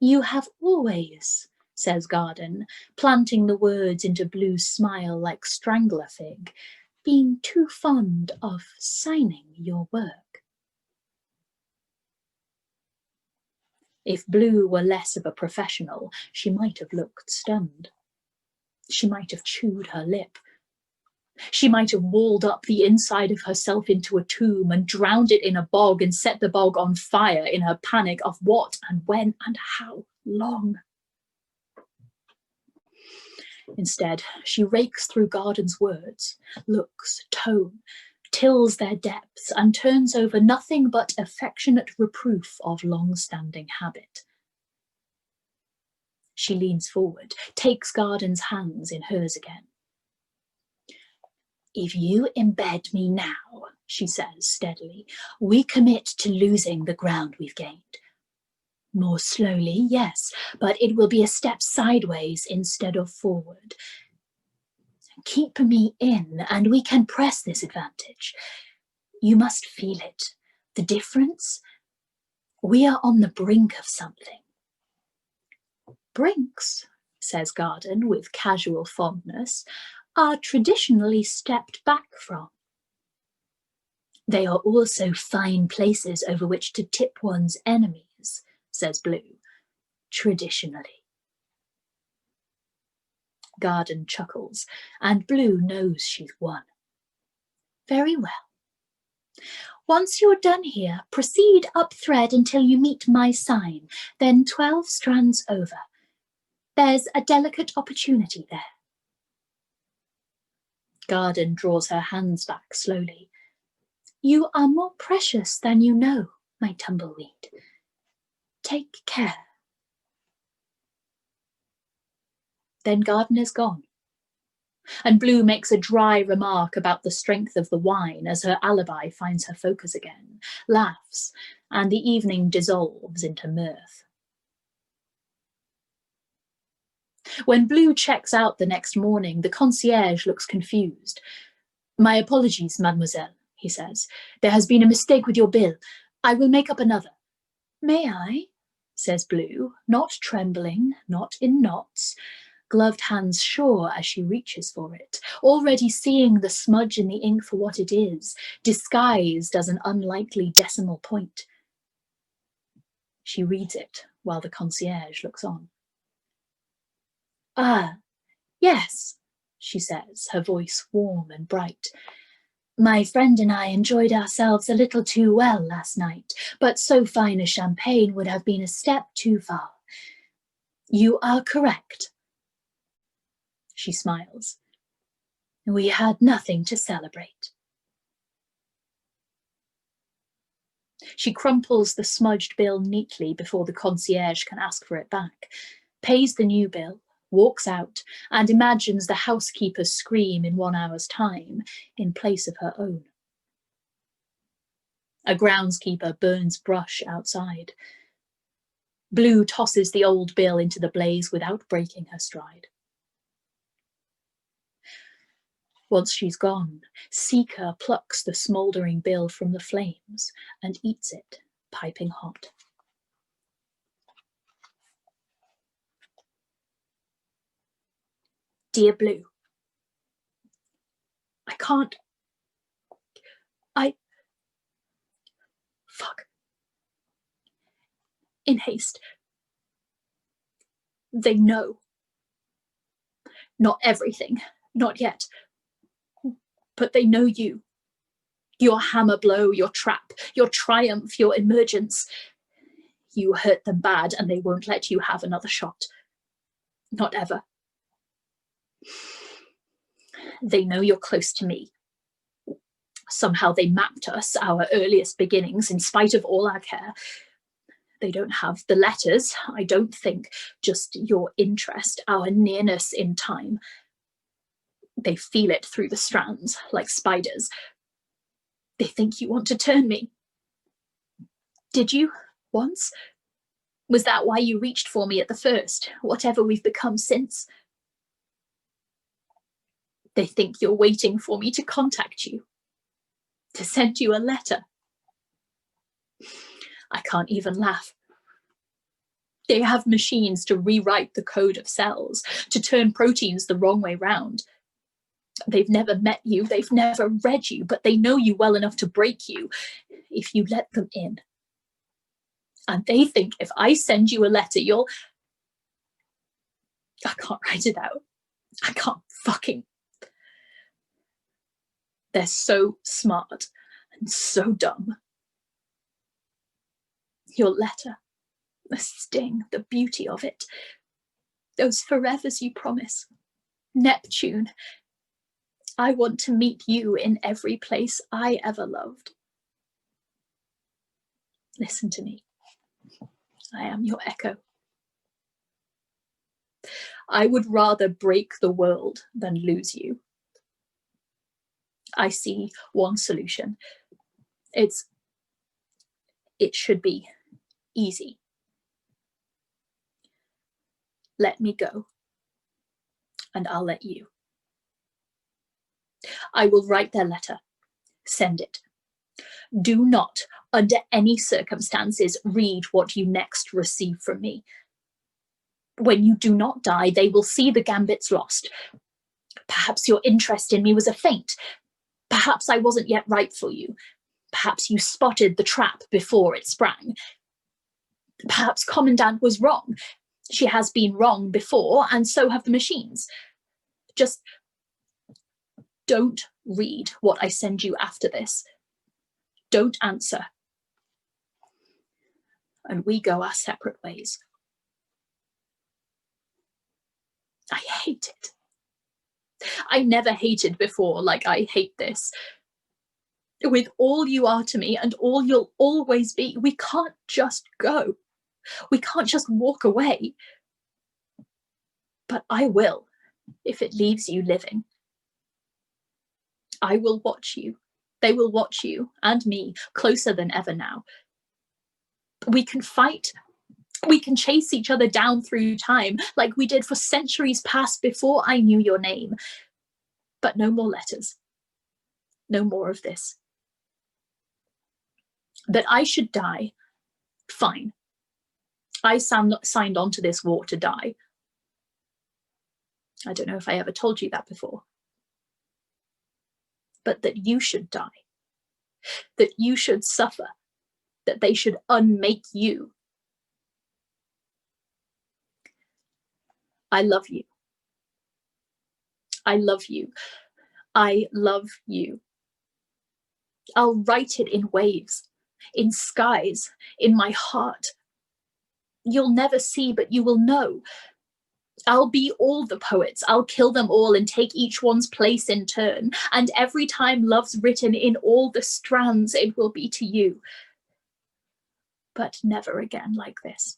Speaker 5: You have always, says Garden, planting the words into Blue's smile like strangler fig, been too fond of signing your work. If Blue were less of a professional, she might have looked stunned. She might have chewed her lip. She might have walled up the inside of herself into a tomb and drowned it in a bog and set the bog on fire in her panic of what and when and how long. Instead, she rakes through Garden's words, looks, tone, tills their depths, and turns over nothing but affectionate reproof of long-standing habit. She leans forward, takes Garden's hands in hers again. If you embed me now, she says steadily, we commit to losing the ground we've gained. More slowly, yes, but it will be a step sideways instead of forward. Keep me in, and we can press this advantage. You must feel it. The difference? We are on the brink of something. Brinks, says Garden with casual fondness, are traditionally stepped back from. They are also fine places over which to tip one's enemies, says Blue, traditionally. Garden chuckles, and Blue knows she's won. Very well. Once you're done here, proceed up thread until you meet my sign, then 12 strands over. There's a delicate opportunity there. Garden draws her hands back slowly. You are more precious than you know, my tumbleweed. Take care. Then Garden is gone, and Blue makes a dry remark about the strength of the wine as her alibi finds her focus again, laughs, and the evening dissolves into mirth. When Blue checks out the next morning, the concierge looks confused. My apologies, mademoiselle, he says. There has been a mistake with your bill. I will make up another. May I? Says Blue, not trembling, not in knots, gloved hands sure as she reaches for it, already seeing the smudge in the ink for what it is, disguised as an unlikely decimal point. She reads it while the concierge looks on. Ah, yes, she says, her voice warm and bright. My friend and I enjoyed ourselves a little too well last night, but so fine a champagne would have been a step too far. You are correct. She smiles. We had nothing to celebrate. She crumples the smudged bill neatly before the concierge can ask for it back, pays the new bill, walks out, and imagines the housekeeper's scream in 1 hour's time in place of her own. A groundskeeper burns brush outside. Blue tosses the old bill into the blaze without breaking her stride. Once she's gone, Seeker plucks the smouldering bill from the flames and eats it, piping hot. Dear Blue, I can't. Fuck. In haste. They know. Not everything, not yet. But they know you. Your hammer blow, your trap, your triumph, your emergence. You hurt them bad and they won't let you have another shot. Not ever. They know you're close to me. Somehow they mapped us, our earliest beginnings, in spite of all our care. They don't have the letters, I don't think, just your interest, our nearness in time. They feel it through the strands, like spiders. They think you want to turn me. Did you, once? Was that why you reached for me at the first, whatever we've become since? They think you're waiting for me to contact you, to send you a letter. I can't even laugh. They have machines to rewrite the code of cells, to turn proteins the wrong way round. They've never met you, they've never read you, but they know you well enough to break you if you let them in. And they think if I send you a letter, you'll... I can't write it out. I can't fucking... They're so smart and so dumb. Your letter, the sting, the beauty of it, those forevers you promise. Neptune, I want to meet you in every place I ever loved. Listen to me. I am your echo. I would rather break the world than lose you. I see one solution. It should be easy. Let me go, and I'll let you. I will write their letter. Send it. Do not, under any circumstances, read what you next receive from me. When you do not die, they will see the gambits lost. Perhaps your interest in me was a feint. Perhaps I wasn't yet right for you. Perhaps you spotted the trap before it sprang. Perhaps Commandant was wrong. She has been wrong before, and so have the machines. Just don't read what I send you after this. Don't answer. And we go our separate ways. I hate it. I never hated before like I hate this. With all you are to me and all you'll always be, we can't just go. We can't just walk away. But I will, if it leaves you living. I will watch you. They will watch you and me closer than ever now. We can fight. We can chase each other down through time like we did for centuries past before I knew your name. But no more letters. No more of this. That I should die, fine. I signed on to this war to die. I don't know if I ever told you that before. But that you should die. That you should suffer. That they should unmake you. I love you. I love you. I love you. I'll write it in waves, in skies, in my heart. You'll never see, but you will know. I'll be all the poets. I'll kill them all and take each one's place in turn. And every time love's written in all the strands, it will be to you. But never again like this.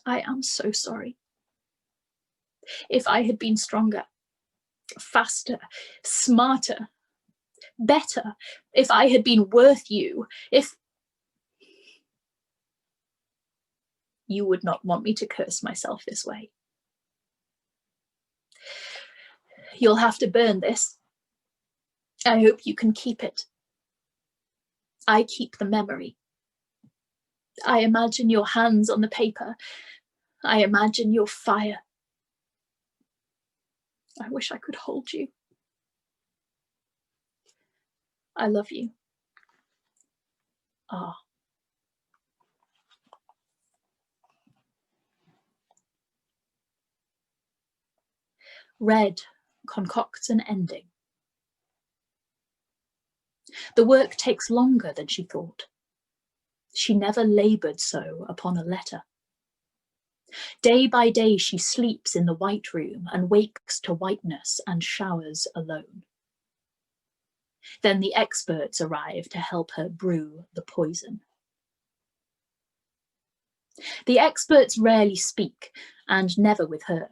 Speaker 5: I am so sorry. If I had been stronger, faster, smarter, better, if I had been worth you, if you would not want me to curse myself this way. You'll have to burn this. I hope you can keep it. I keep the memory. I imagine your hands on the paper. I imagine your fire. I wish I could hold you. I love you. Ah. Red concocts an ending. The work takes longer than she thought. She never laboured so upon a letter. Day by day she sleeps in the white room and wakes to whiteness and showers alone. Then the experts arrive to help her brew the poison. The experts rarely speak, and never with her.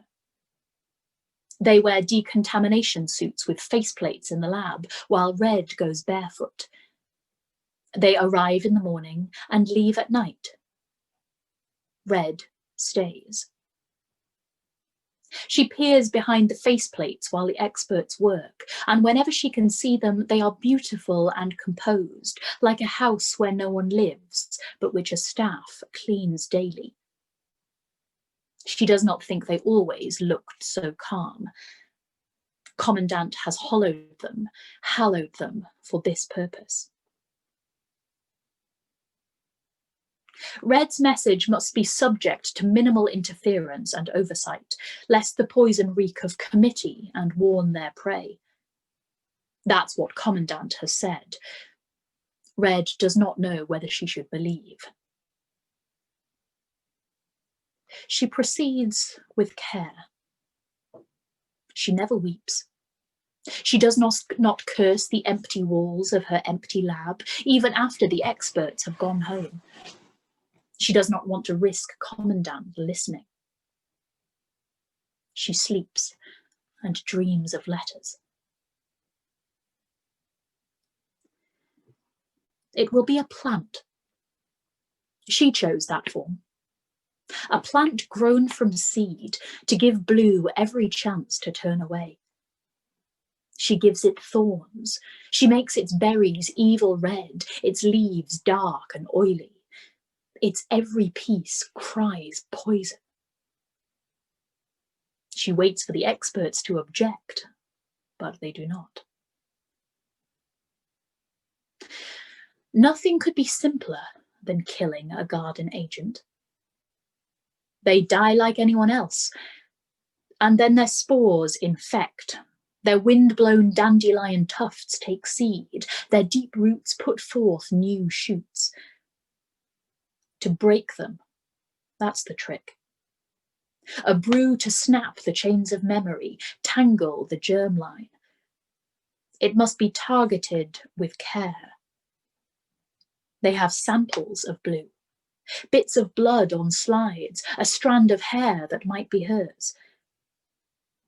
Speaker 5: They wear decontamination suits with faceplates in the lab, while Red goes barefoot. They arrive in the morning and leave at night. Red stays. She peers behind the faceplates while the experts work, and whenever she can see them, they are beautiful and composed, like a house where no one lives, but which a staff cleans daily. She does not think they always looked so calm. Commandant has hallowed them for this purpose. Red's message must be subject to minimal interference and oversight, lest the poison reek of committee and warn their prey. That's what Commandant has said. Red does not know whether she should believe. She proceeds with care. She never weeps. She does not curse the empty walls of her empty lab, even after the experts have gone home. She does not want to risk Commandant listening. She sleeps and dreams of letters. It will be a plant. She chose that form. A plant grown from seed to give Blue every chance to turn away. She gives it thorns. She makes its berries evil red, its leaves dark and oily. Its every piece cries poison. She waits for the experts to object, but they do not. Nothing could be simpler than killing a garden agent. They die like anyone else, and then their spores infect. Their wind-blown dandelion tufts take seed. Their deep roots put forth new shoots. To break them, that's the trick. A brew to snap the chains of memory, tangle the germline. It must be targeted with care. They have samples of Blue, bits of blood on slides, a strand of hair that might be hers.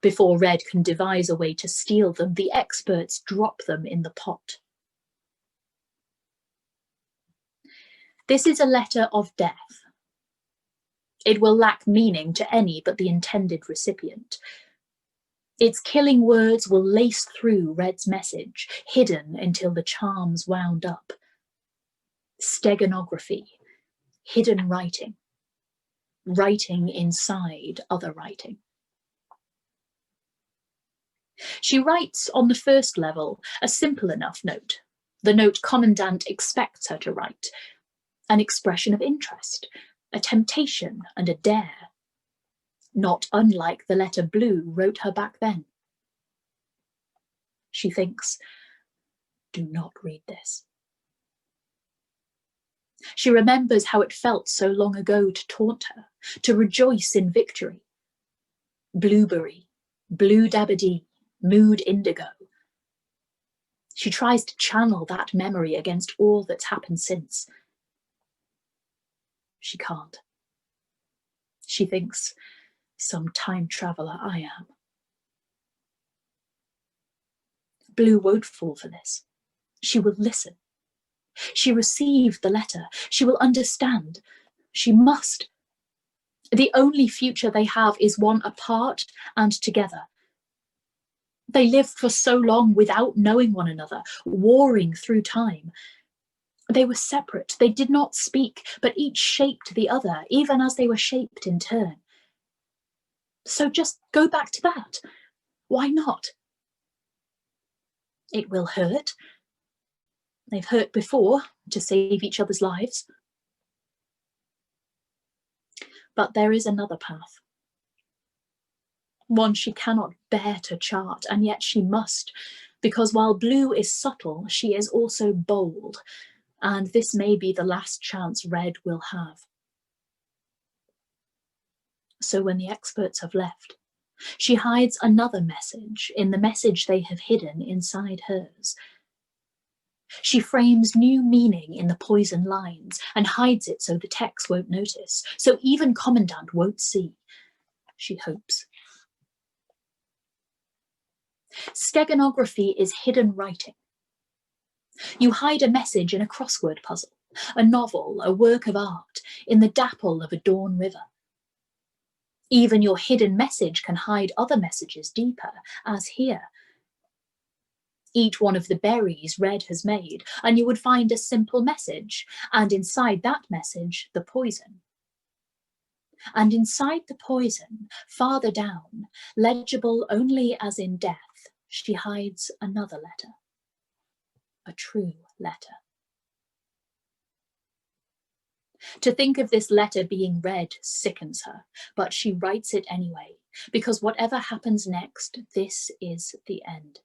Speaker 5: Before Red can devise a way to steal them, the experts drop them in the pot. This is a letter of death. It will lack meaning to any but the intended recipient. Its killing words will lace through Red's message, hidden until the charm's wound up. Steganography, hidden writing, writing inside other writing. She writes on the first level a simple enough note, the note Commandant expects her to write, an expression of interest, a temptation and a dare, not unlike the letter Blue wrote her back then. She thinks, do not read this. She remembers how it felt so long ago to taunt her, to rejoice in victory. Blueberry, blue dabadee, mood indigo. She tries to channel that memory against all that's happened since. She can't. She thinks, some time traveller I am. Blue won't fall for this. She will listen. She received the letter. She will understand. She must. The only future they have is one apart and together. They lived for so long without knowing one another, warring through time. They were separate. They did not speak, but each shaped the other, even as they were shaped in turn. So just go back to that. Why not? It will hurt. They've hurt before to save each other's lives. But there is another path. One she cannot bear to chart, and yet she must, because while Blue is subtle, she is also bold, and this may be the last chance Red will have. So when the experts have left, she hides another message in the message they have hidden inside hers. She frames new meaning in the poison lines and hides it so the text won't notice, so even Commandant won't see. She hopes. Steganography is hidden writing. You hide a message in a crossword puzzle, a novel, a work of art, in the dapple of a dawn river. Even your hidden message can hide other messages deeper, as here. Eat one of the berries Red has made, and you would find a simple message, and inside that message, the poison. And inside the poison, farther down, legible only as in death, she hides another letter. A true letter. To think of this letter being read sickens her, but she writes it anyway, because whatever happens next, this is the end.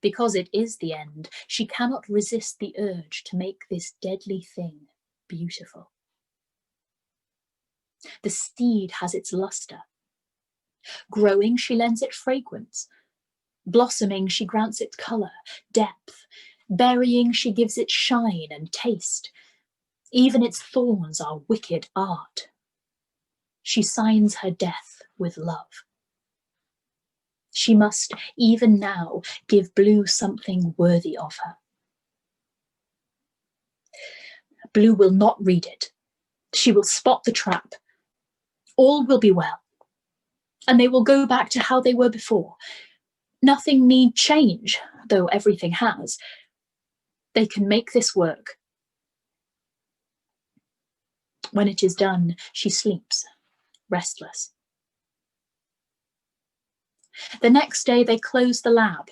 Speaker 5: Because it is the end, she cannot resist the urge to make this deadly thing beautiful. The seed has its luster. Growing, she lends it fragrance. Blossoming, she grants it colour, depth. Burying, she gives it shine and taste. Even its thorns are wicked art. She signs her death with love. She must, even now, give Blue something worthy of her. Blue will not read it. She will spot the trap. All will be well. And they will go back to how they were before. Nothing need change, though everything has. They can make this work. When it is done, she sleeps, restless. The next day they close the lab.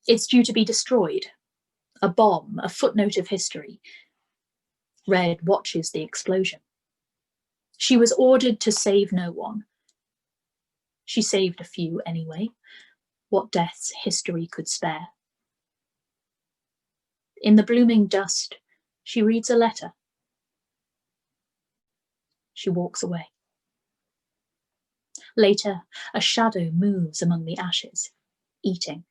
Speaker 5: It's due to be destroyed. A bomb, a footnote of history. Red watches the explosion. She was ordered to save no one. She saved a few anyway. What deaths history could spare. In the blooming dust, she reads a letter. She walks away. Later, a shadow moves among the ashes, eating.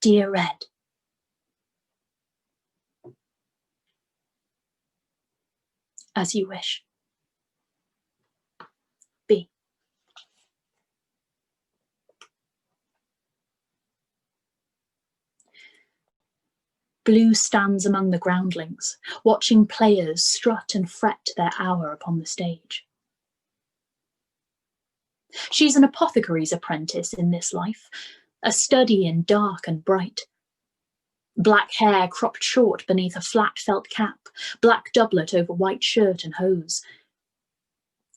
Speaker 5: Dear Red. As you wish. B. Blue stands among the groundlings, watching players strut and fret their hour upon the stage. She's an apothecary's apprentice in this life, a study in dark and bright. Black hair cropped short beneath a flat felt cap, black doublet over white shirt and hose.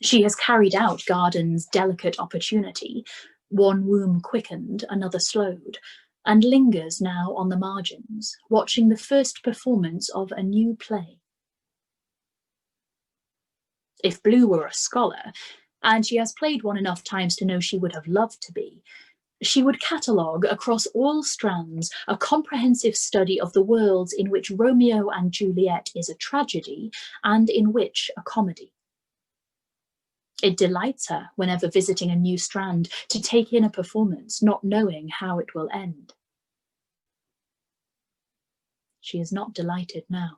Speaker 5: She has carried out Garden's delicate opportunity, one womb quickened, another slowed, and lingers now on the margins, watching the first performance of a new play. If Blue were a scholar, and she has played one enough times to know she would have loved to be, she would catalogue across all strands a comprehensive study of the worlds in which Romeo and Juliet is a tragedy and in which a comedy. It delights her, whenever visiting a new strand, to take in a performance, not knowing how it will end. She is not delighted now.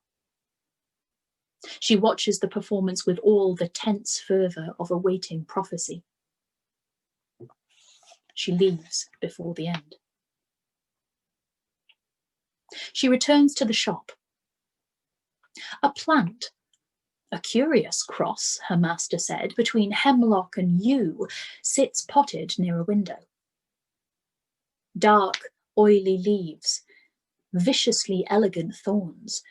Speaker 5: She watches the performance with all the tense fervour of awaiting prophecy. She leaves before the end. She returns to the shop. A plant, a curious cross, her master said, between hemlock and yew, sits potted near a window. Dark, oily leaves, viciously elegant thorns,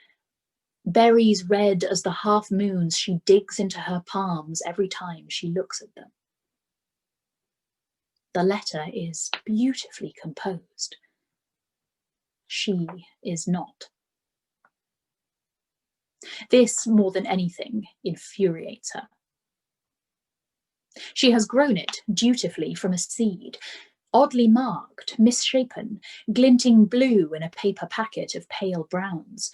Speaker 5: berries red as the half moons she digs into her palms every time she looks at them. The letter is beautifully composed. She is not. This, more than anything, infuriates her. She has grown it dutifully from a seed, oddly marked, misshapen, glinting blue in a paper packet of pale browns.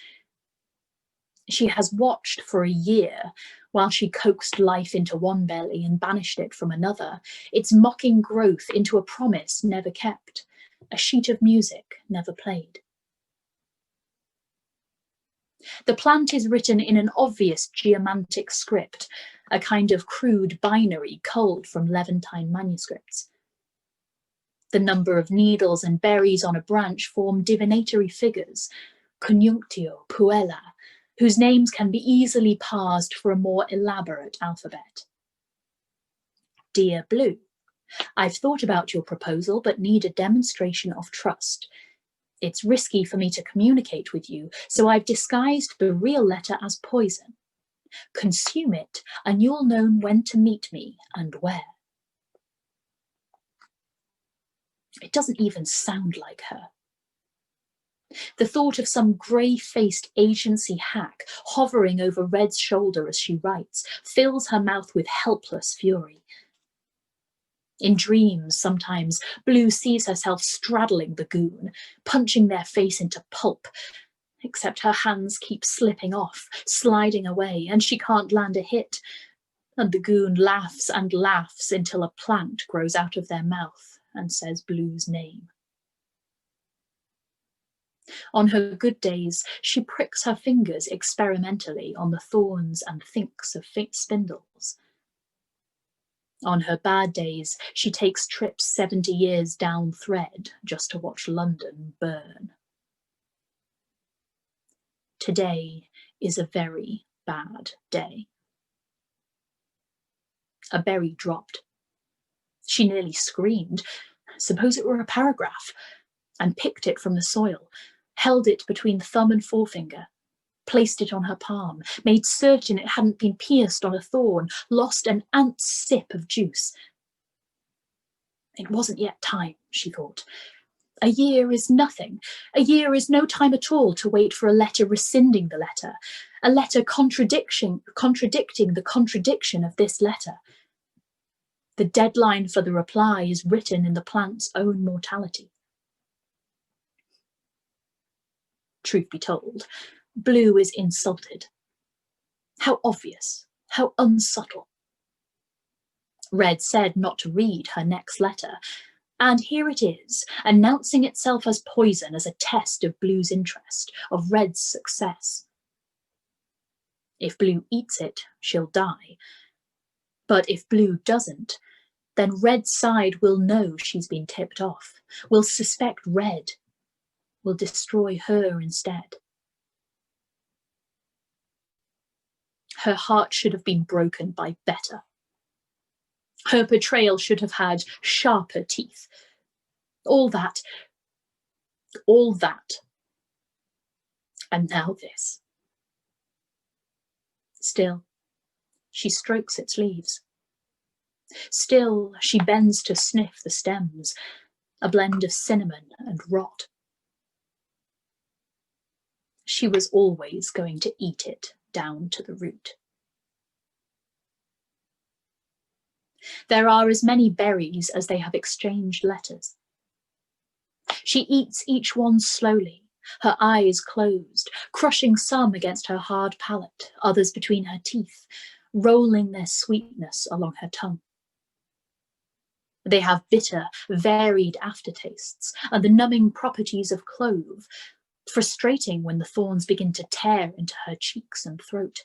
Speaker 5: She has watched for a year, while she coaxed life into one belly and banished it from another, its mocking growth into a promise never kept, a sheet of music never played. The plant is written in an obvious geomantic script, a kind of crude binary culled from Levantine manuscripts. The number of needles and berries on a branch form divinatory figures, conjunctio, puella, whose names can be easily parsed for a more elaborate alphabet. Dear Blue, I've thought about your proposal but need a demonstration of trust. It's risky for me to communicate with you, so I've disguised the real letter as poison. Consume it and you'll know when to meet me and where. It doesn't even sound like her. The thought of some grey-faced agency hack hovering over Red's shoulder as she writes fills her mouth with helpless fury. In dreams, sometimes, Blue sees herself straddling the goon, punching their face into pulp, except her hands keep slipping off, sliding away, and she can't land a hit. And the goon laughs and laughs until a plant grows out of their mouth and says Blue's name. On her good days, she pricks her fingers experimentally on the thorns and thinks of spindles. On her bad days, she takes trips 70 years down thread just to watch London burn. Today is a very bad day. A berry dropped. She nearly screamed. Suppose it were a paragraph, and picked it from the soil, held it between thumb and forefinger, placed it on her palm, made certain it hadn't been pierced on a thorn, lost an ant's sip of juice. It wasn't yet time, she thought. A year is nothing. A year is no time at all to wait for a letter rescinding the letter, a letter contradicting the contradiction of this letter. The deadline for the reply is written in the plant's own mortality. Truth be told, Blue is insulted. How obvious, how unsubtle. Red said not to read her next letter, and here it is, announcing itself as poison as a test of Blue's interest, of Red's success. If Blue eats it, she'll die. But if Blue doesn't, then Red's side will know she's been tipped off, will suspect Red, will destroy her instead. Her heart should have been broken by better. Her betrayal should have had sharper teeth. All that. And now this. Still, she strokes its leaves. Still, she bends to sniff the stems, a blend of cinnamon and rot. She was always going to eat it down to the root. There are as many berries as they have exchanged letters. She eats each one slowly, her eyes closed, crushing some against her hard palate, others between her teeth, rolling their sweetness along her tongue. They have bitter, varied aftertastes and the numbing properties of clove, frustrating when the thorns begin to tear into her cheeks and throat.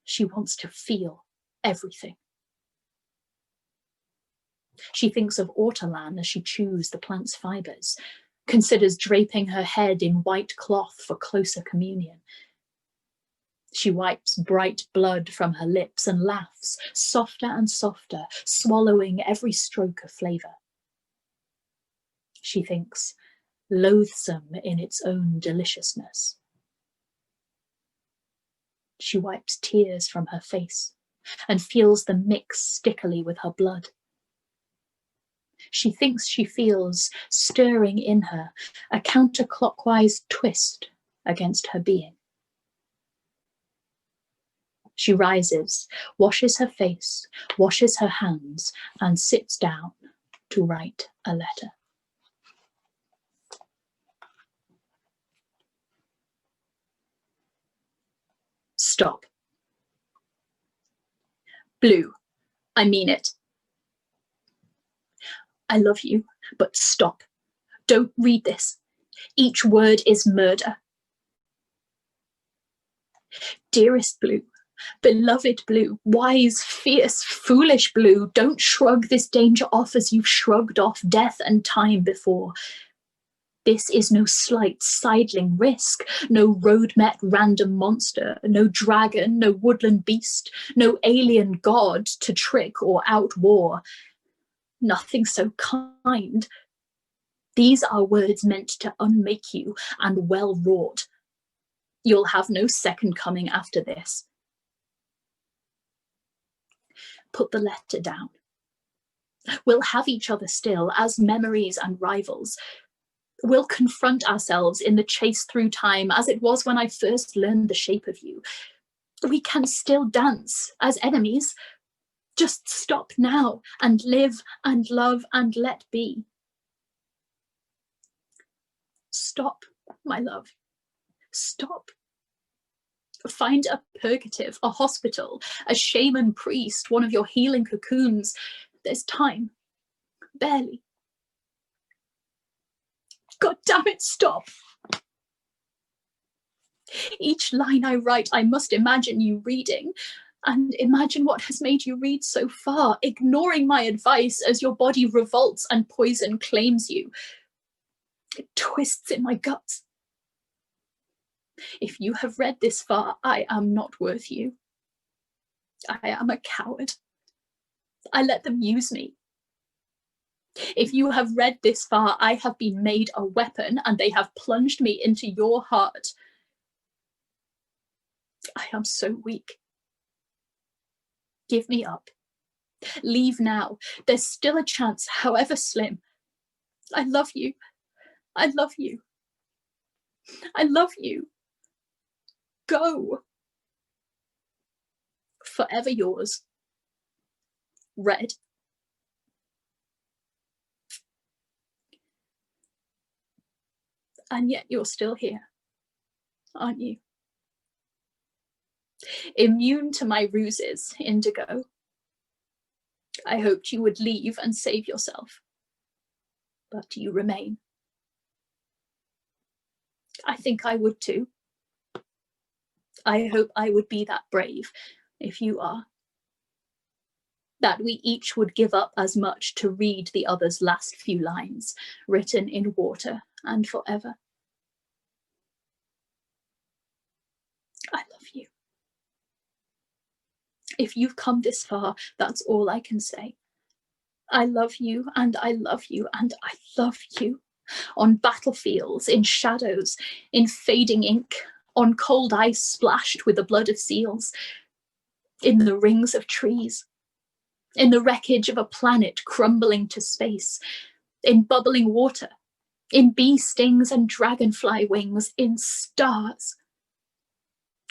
Speaker 5: She wants to feel everything. She thinks of ortolan as she chews the plant's fibres, considers draping her head in white cloth for closer communion. She wipes bright blood from her lips and laughs, softer and softer, swallowing every stroke of flavour. She thinks, loathsome in its own deliciousness. She wipes tears from her face and feels them mix stickily with her blood. She thinks she feels, stirring in her, a counterclockwise twist against her being. She rises, washes her face, washes her hands, and sits down to write a letter. Stop. Blue, I mean it. I love you, but stop. Don't read this. Each word is murder. Dearest Blue, beloved Blue, wise, fierce, foolish Blue, don't shrug this danger off as you've shrugged off death and time before. This is no slight sidling risk, no road-met random monster, no dragon, no woodland beast, no alien god to trick or outwar. Nothing so kind. These are words meant to unmake you and well wrought. You'll have no second coming after this. Put the letter down. We'll have each other still as memories and rivals. We'll confront ourselves in the chase through time as it was when I first learned the shape of you. We can still dance as enemies. Just stop now and live and love and let be. Stop, my love. Stop. Find a purgative, a hospital, a shaman priest, one of your healing cocoons. There's time. Barely. God damn it, stop. Each line I write, I must imagine you reading, and imagine what has made you read so far, ignoring my advice as your body revolts and poison claims you. It twists in my guts. If you have read this far, I am not worth you. I am a coward. I let them use me. If you have read this far, I have been made a weapon and they have plunged me into your heart. I am so weak. Give me up. Leave now. There's still a chance, however slim. I love you. I love you. I love you. Go. Forever yours. Red. And yet you're still here, aren't you? Immune to my ruses, Indigo. I hoped you would leave and save yourself, but you remain. I think I would too. I hope I would be that brave, if you are. That we each would give up as much to read the other's last few lines, written in water and forever. I love you. If you've come this far, that's all I can say. I love you, and I love you, and I love you. On battlefields, in shadows, in fading ink, on cold ice splashed with the blood of seals, in the rings of trees, in the wreckage of a planet crumbling to space, in bubbling water, in bee stings and dragonfly wings, in stars,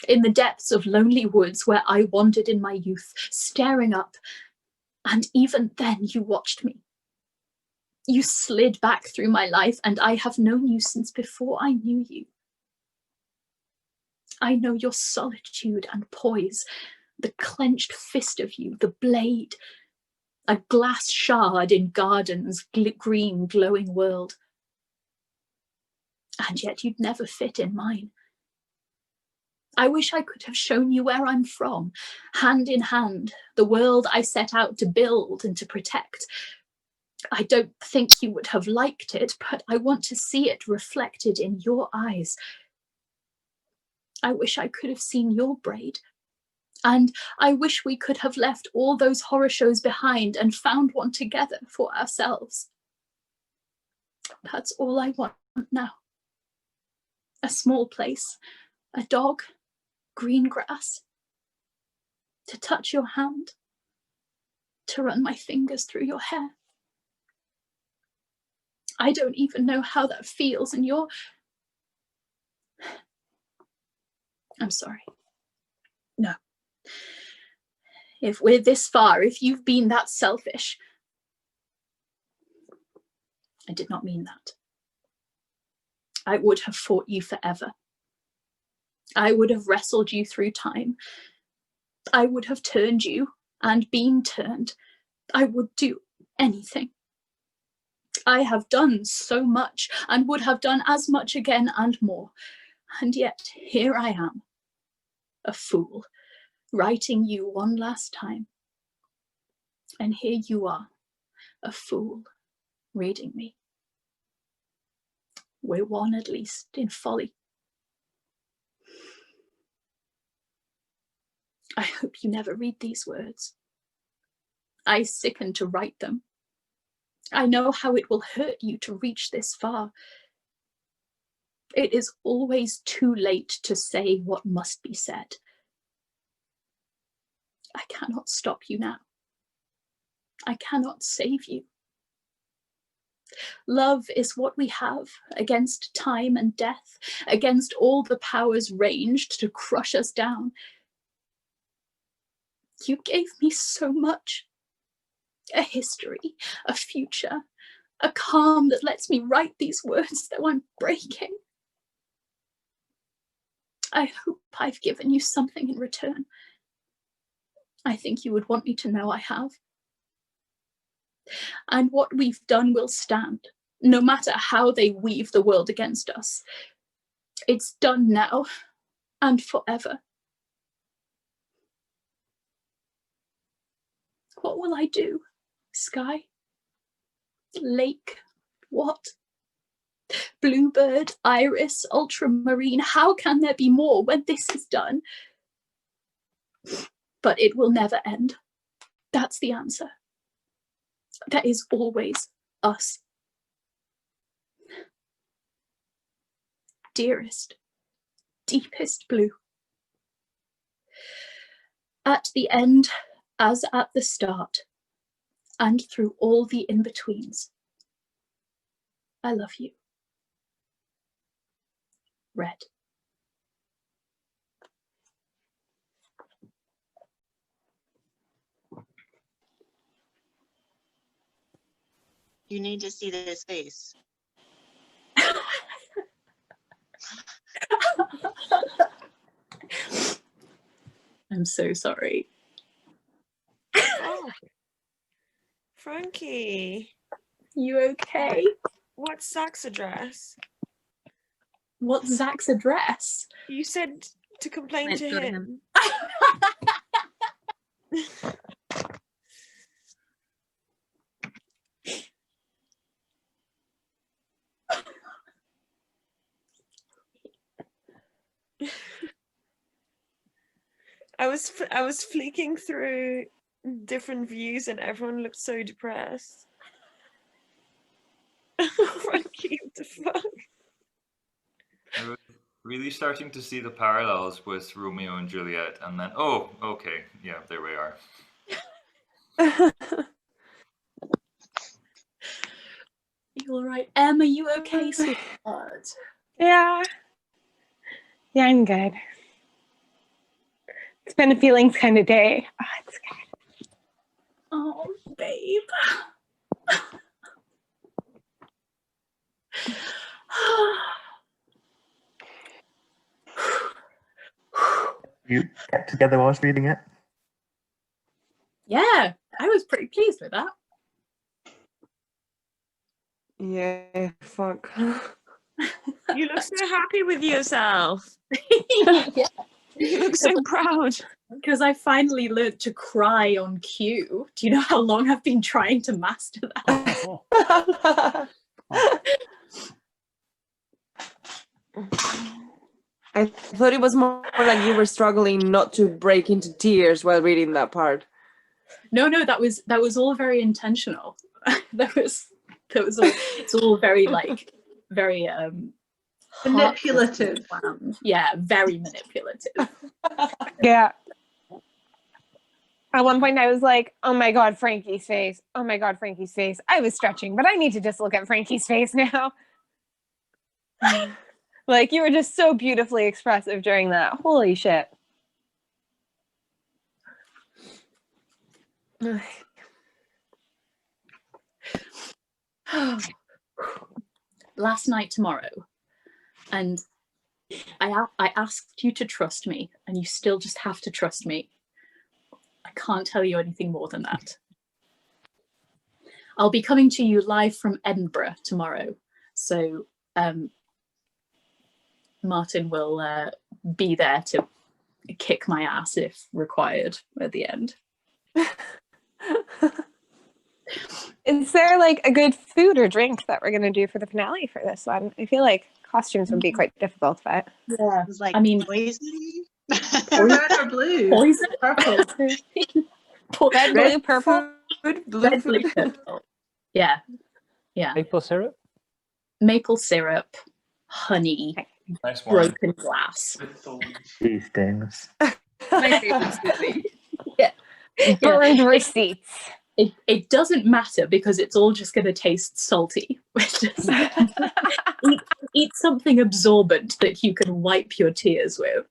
Speaker 5: in the depths of lonely woods where I wandered in my youth, staring up, and even then you watched me. You slid back through my life, and I have known you since before I knew you. I know your solitude and poise, the clenched fist of you, the blade, a glass shard in Garden's green glowing world. And yet you'd never fit in mine. I wish I could have shown you where I'm from, hand in hand, the world I set out to build and to protect. I don't think you would have liked it, but I want to see it reflected in your eyes. I wish I could have seen your braid. And I wish we could have left all those horror shows behind and found one together for ourselves. That's all I want now. A small place, a dog, green grass, to touch your hand, to run my fingers through your hair. I don't even know how that feels, and you're... I'm sorry. No. If we're this far, if you've been that selfish, I did not mean that. I would have fought you forever. I would have wrestled you through time. I would have turned you and been turned. I would do anything. I have done so much and would have done as much again and more. And yet here I am, a fool, writing you one last time. And here you are, a fool, reading me. We're one, at least, in folly. I hope you never read these words. I sicken to write them. I know how it will hurt you to reach this far. It is always too late to say what must be said. I cannot stop you now. I cannot save you. Love is what we have against time and death, against all the powers ranged to crush us down. You gave me so much. A history, a future, a calm that lets me write these words though I'm breaking. I hope I've given you something in return. I think you would want me to know I have. And what we've done will stand, no matter how they weave the world against us. It's done now and forever. What will I do? Sky? Lake? What? Bluebird, iris, ultramarine, how can there be more when this is done? But it will never end. That's the answer. There is always us. Dearest, deepest blue. At the end, as at the start, and through all the in-betweens, I love you. Red.
Speaker 4: You need to see this face.
Speaker 5: I'm so sorry.
Speaker 11: Oh, Frankie.
Speaker 5: You okay?
Speaker 11: What's Zach's address?
Speaker 5: What's Zach's address?
Speaker 11: You said to complain to him. I was flicking through different views and everyone looked so depressed. Frankie, what the fuck?
Speaker 8: I was really starting to see the parallels with Romeo and Juliet, and then, oh, okay, yeah, there we are.
Speaker 5: You all right? Em, are you okay, sweetheart?
Speaker 12: Yeah. Yeah, I'm good. It's been a feelings kind of day. Oh, it's good.
Speaker 5: Oh, babe.
Speaker 6: You kept together while I was reading it?
Speaker 5: Yeah, I was pretty pleased with that.
Speaker 11: Yeah, fuck. You look so happy with yourself.
Speaker 5: Yeah.
Speaker 11: You look so proud.
Speaker 5: Because I finally learned to cry on cue. Do you know how long I've been trying to master that?
Speaker 13: I thought it was more like you were struggling not to break into tears while reading that part.
Speaker 5: No, that was all very intentional. that was all, it's all very like very
Speaker 3: manipulative.
Speaker 5: Yeah, very manipulative.
Speaker 12: Yeah. At one point I was like, oh my God, Frankie's face. Oh my God, Frankie's face. I was stretching, but I need to just look at Frankie's face now. Like, you were just so beautifully expressive during that. Holy shit.
Speaker 5: Last night, tomorrow, and I asked you to trust me, and you still just have to trust me. I can't tell you anything more than that. I'll be coming to you live from Edinburgh tomorrow, so Martin will be there to kick my ass if required at the end.
Speaker 12: Is there like a good food or drink that we're gonna do for the finale for this one? I feel like costumes would be quite difficult, but
Speaker 5: Yeah.
Speaker 4: It was like
Speaker 5: I mean,
Speaker 4: poison.
Speaker 3: Red or blue?
Speaker 5: poison?
Speaker 3: Purple.
Speaker 12: red, blue, purple.
Speaker 13: Food, blue
Speaker 5: Red, blue,
Speaker 13: food.
Speaker 5: purple. Yeah. Yeah.
Speaker 2: Maple syrup.
Speaker 5: Maple syrup, honey,
Speaker 8: Nice wine.
Speaker 5: broken glass.
Speaker 6: These things.
Speaker 7: My favorite smoothie.
Speaker 5: Yeah.
Speaker 12: Burned receipts.
Speaker 5: It doesn't matter because it's all just going to taste salty. eat something absorbent that you can wipe your tears with.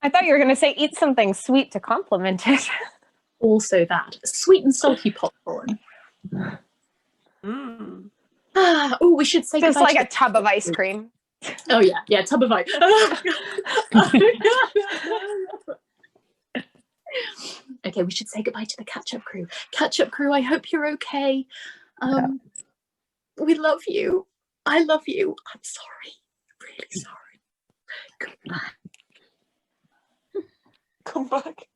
Speaker 12: I thought you were gonna say eat something sweet to complement it.
Speaker 5: Also that. Sweet and salty popcorn. Oh, we should say
Speaker 12: Just
Speaker 5: goodbye
Speaker 12: like
Speaker 5: to
Speaker 12: a tub of ice cream.
Speaker 5: Oh yeah, tub of ice. Okay, we should say goodbye to the catch-up crew. Catch-up crew, I hope you're okay. We love you. I love you. I'm sorry. Really sorry. Come back.
Speaker 11: Come back.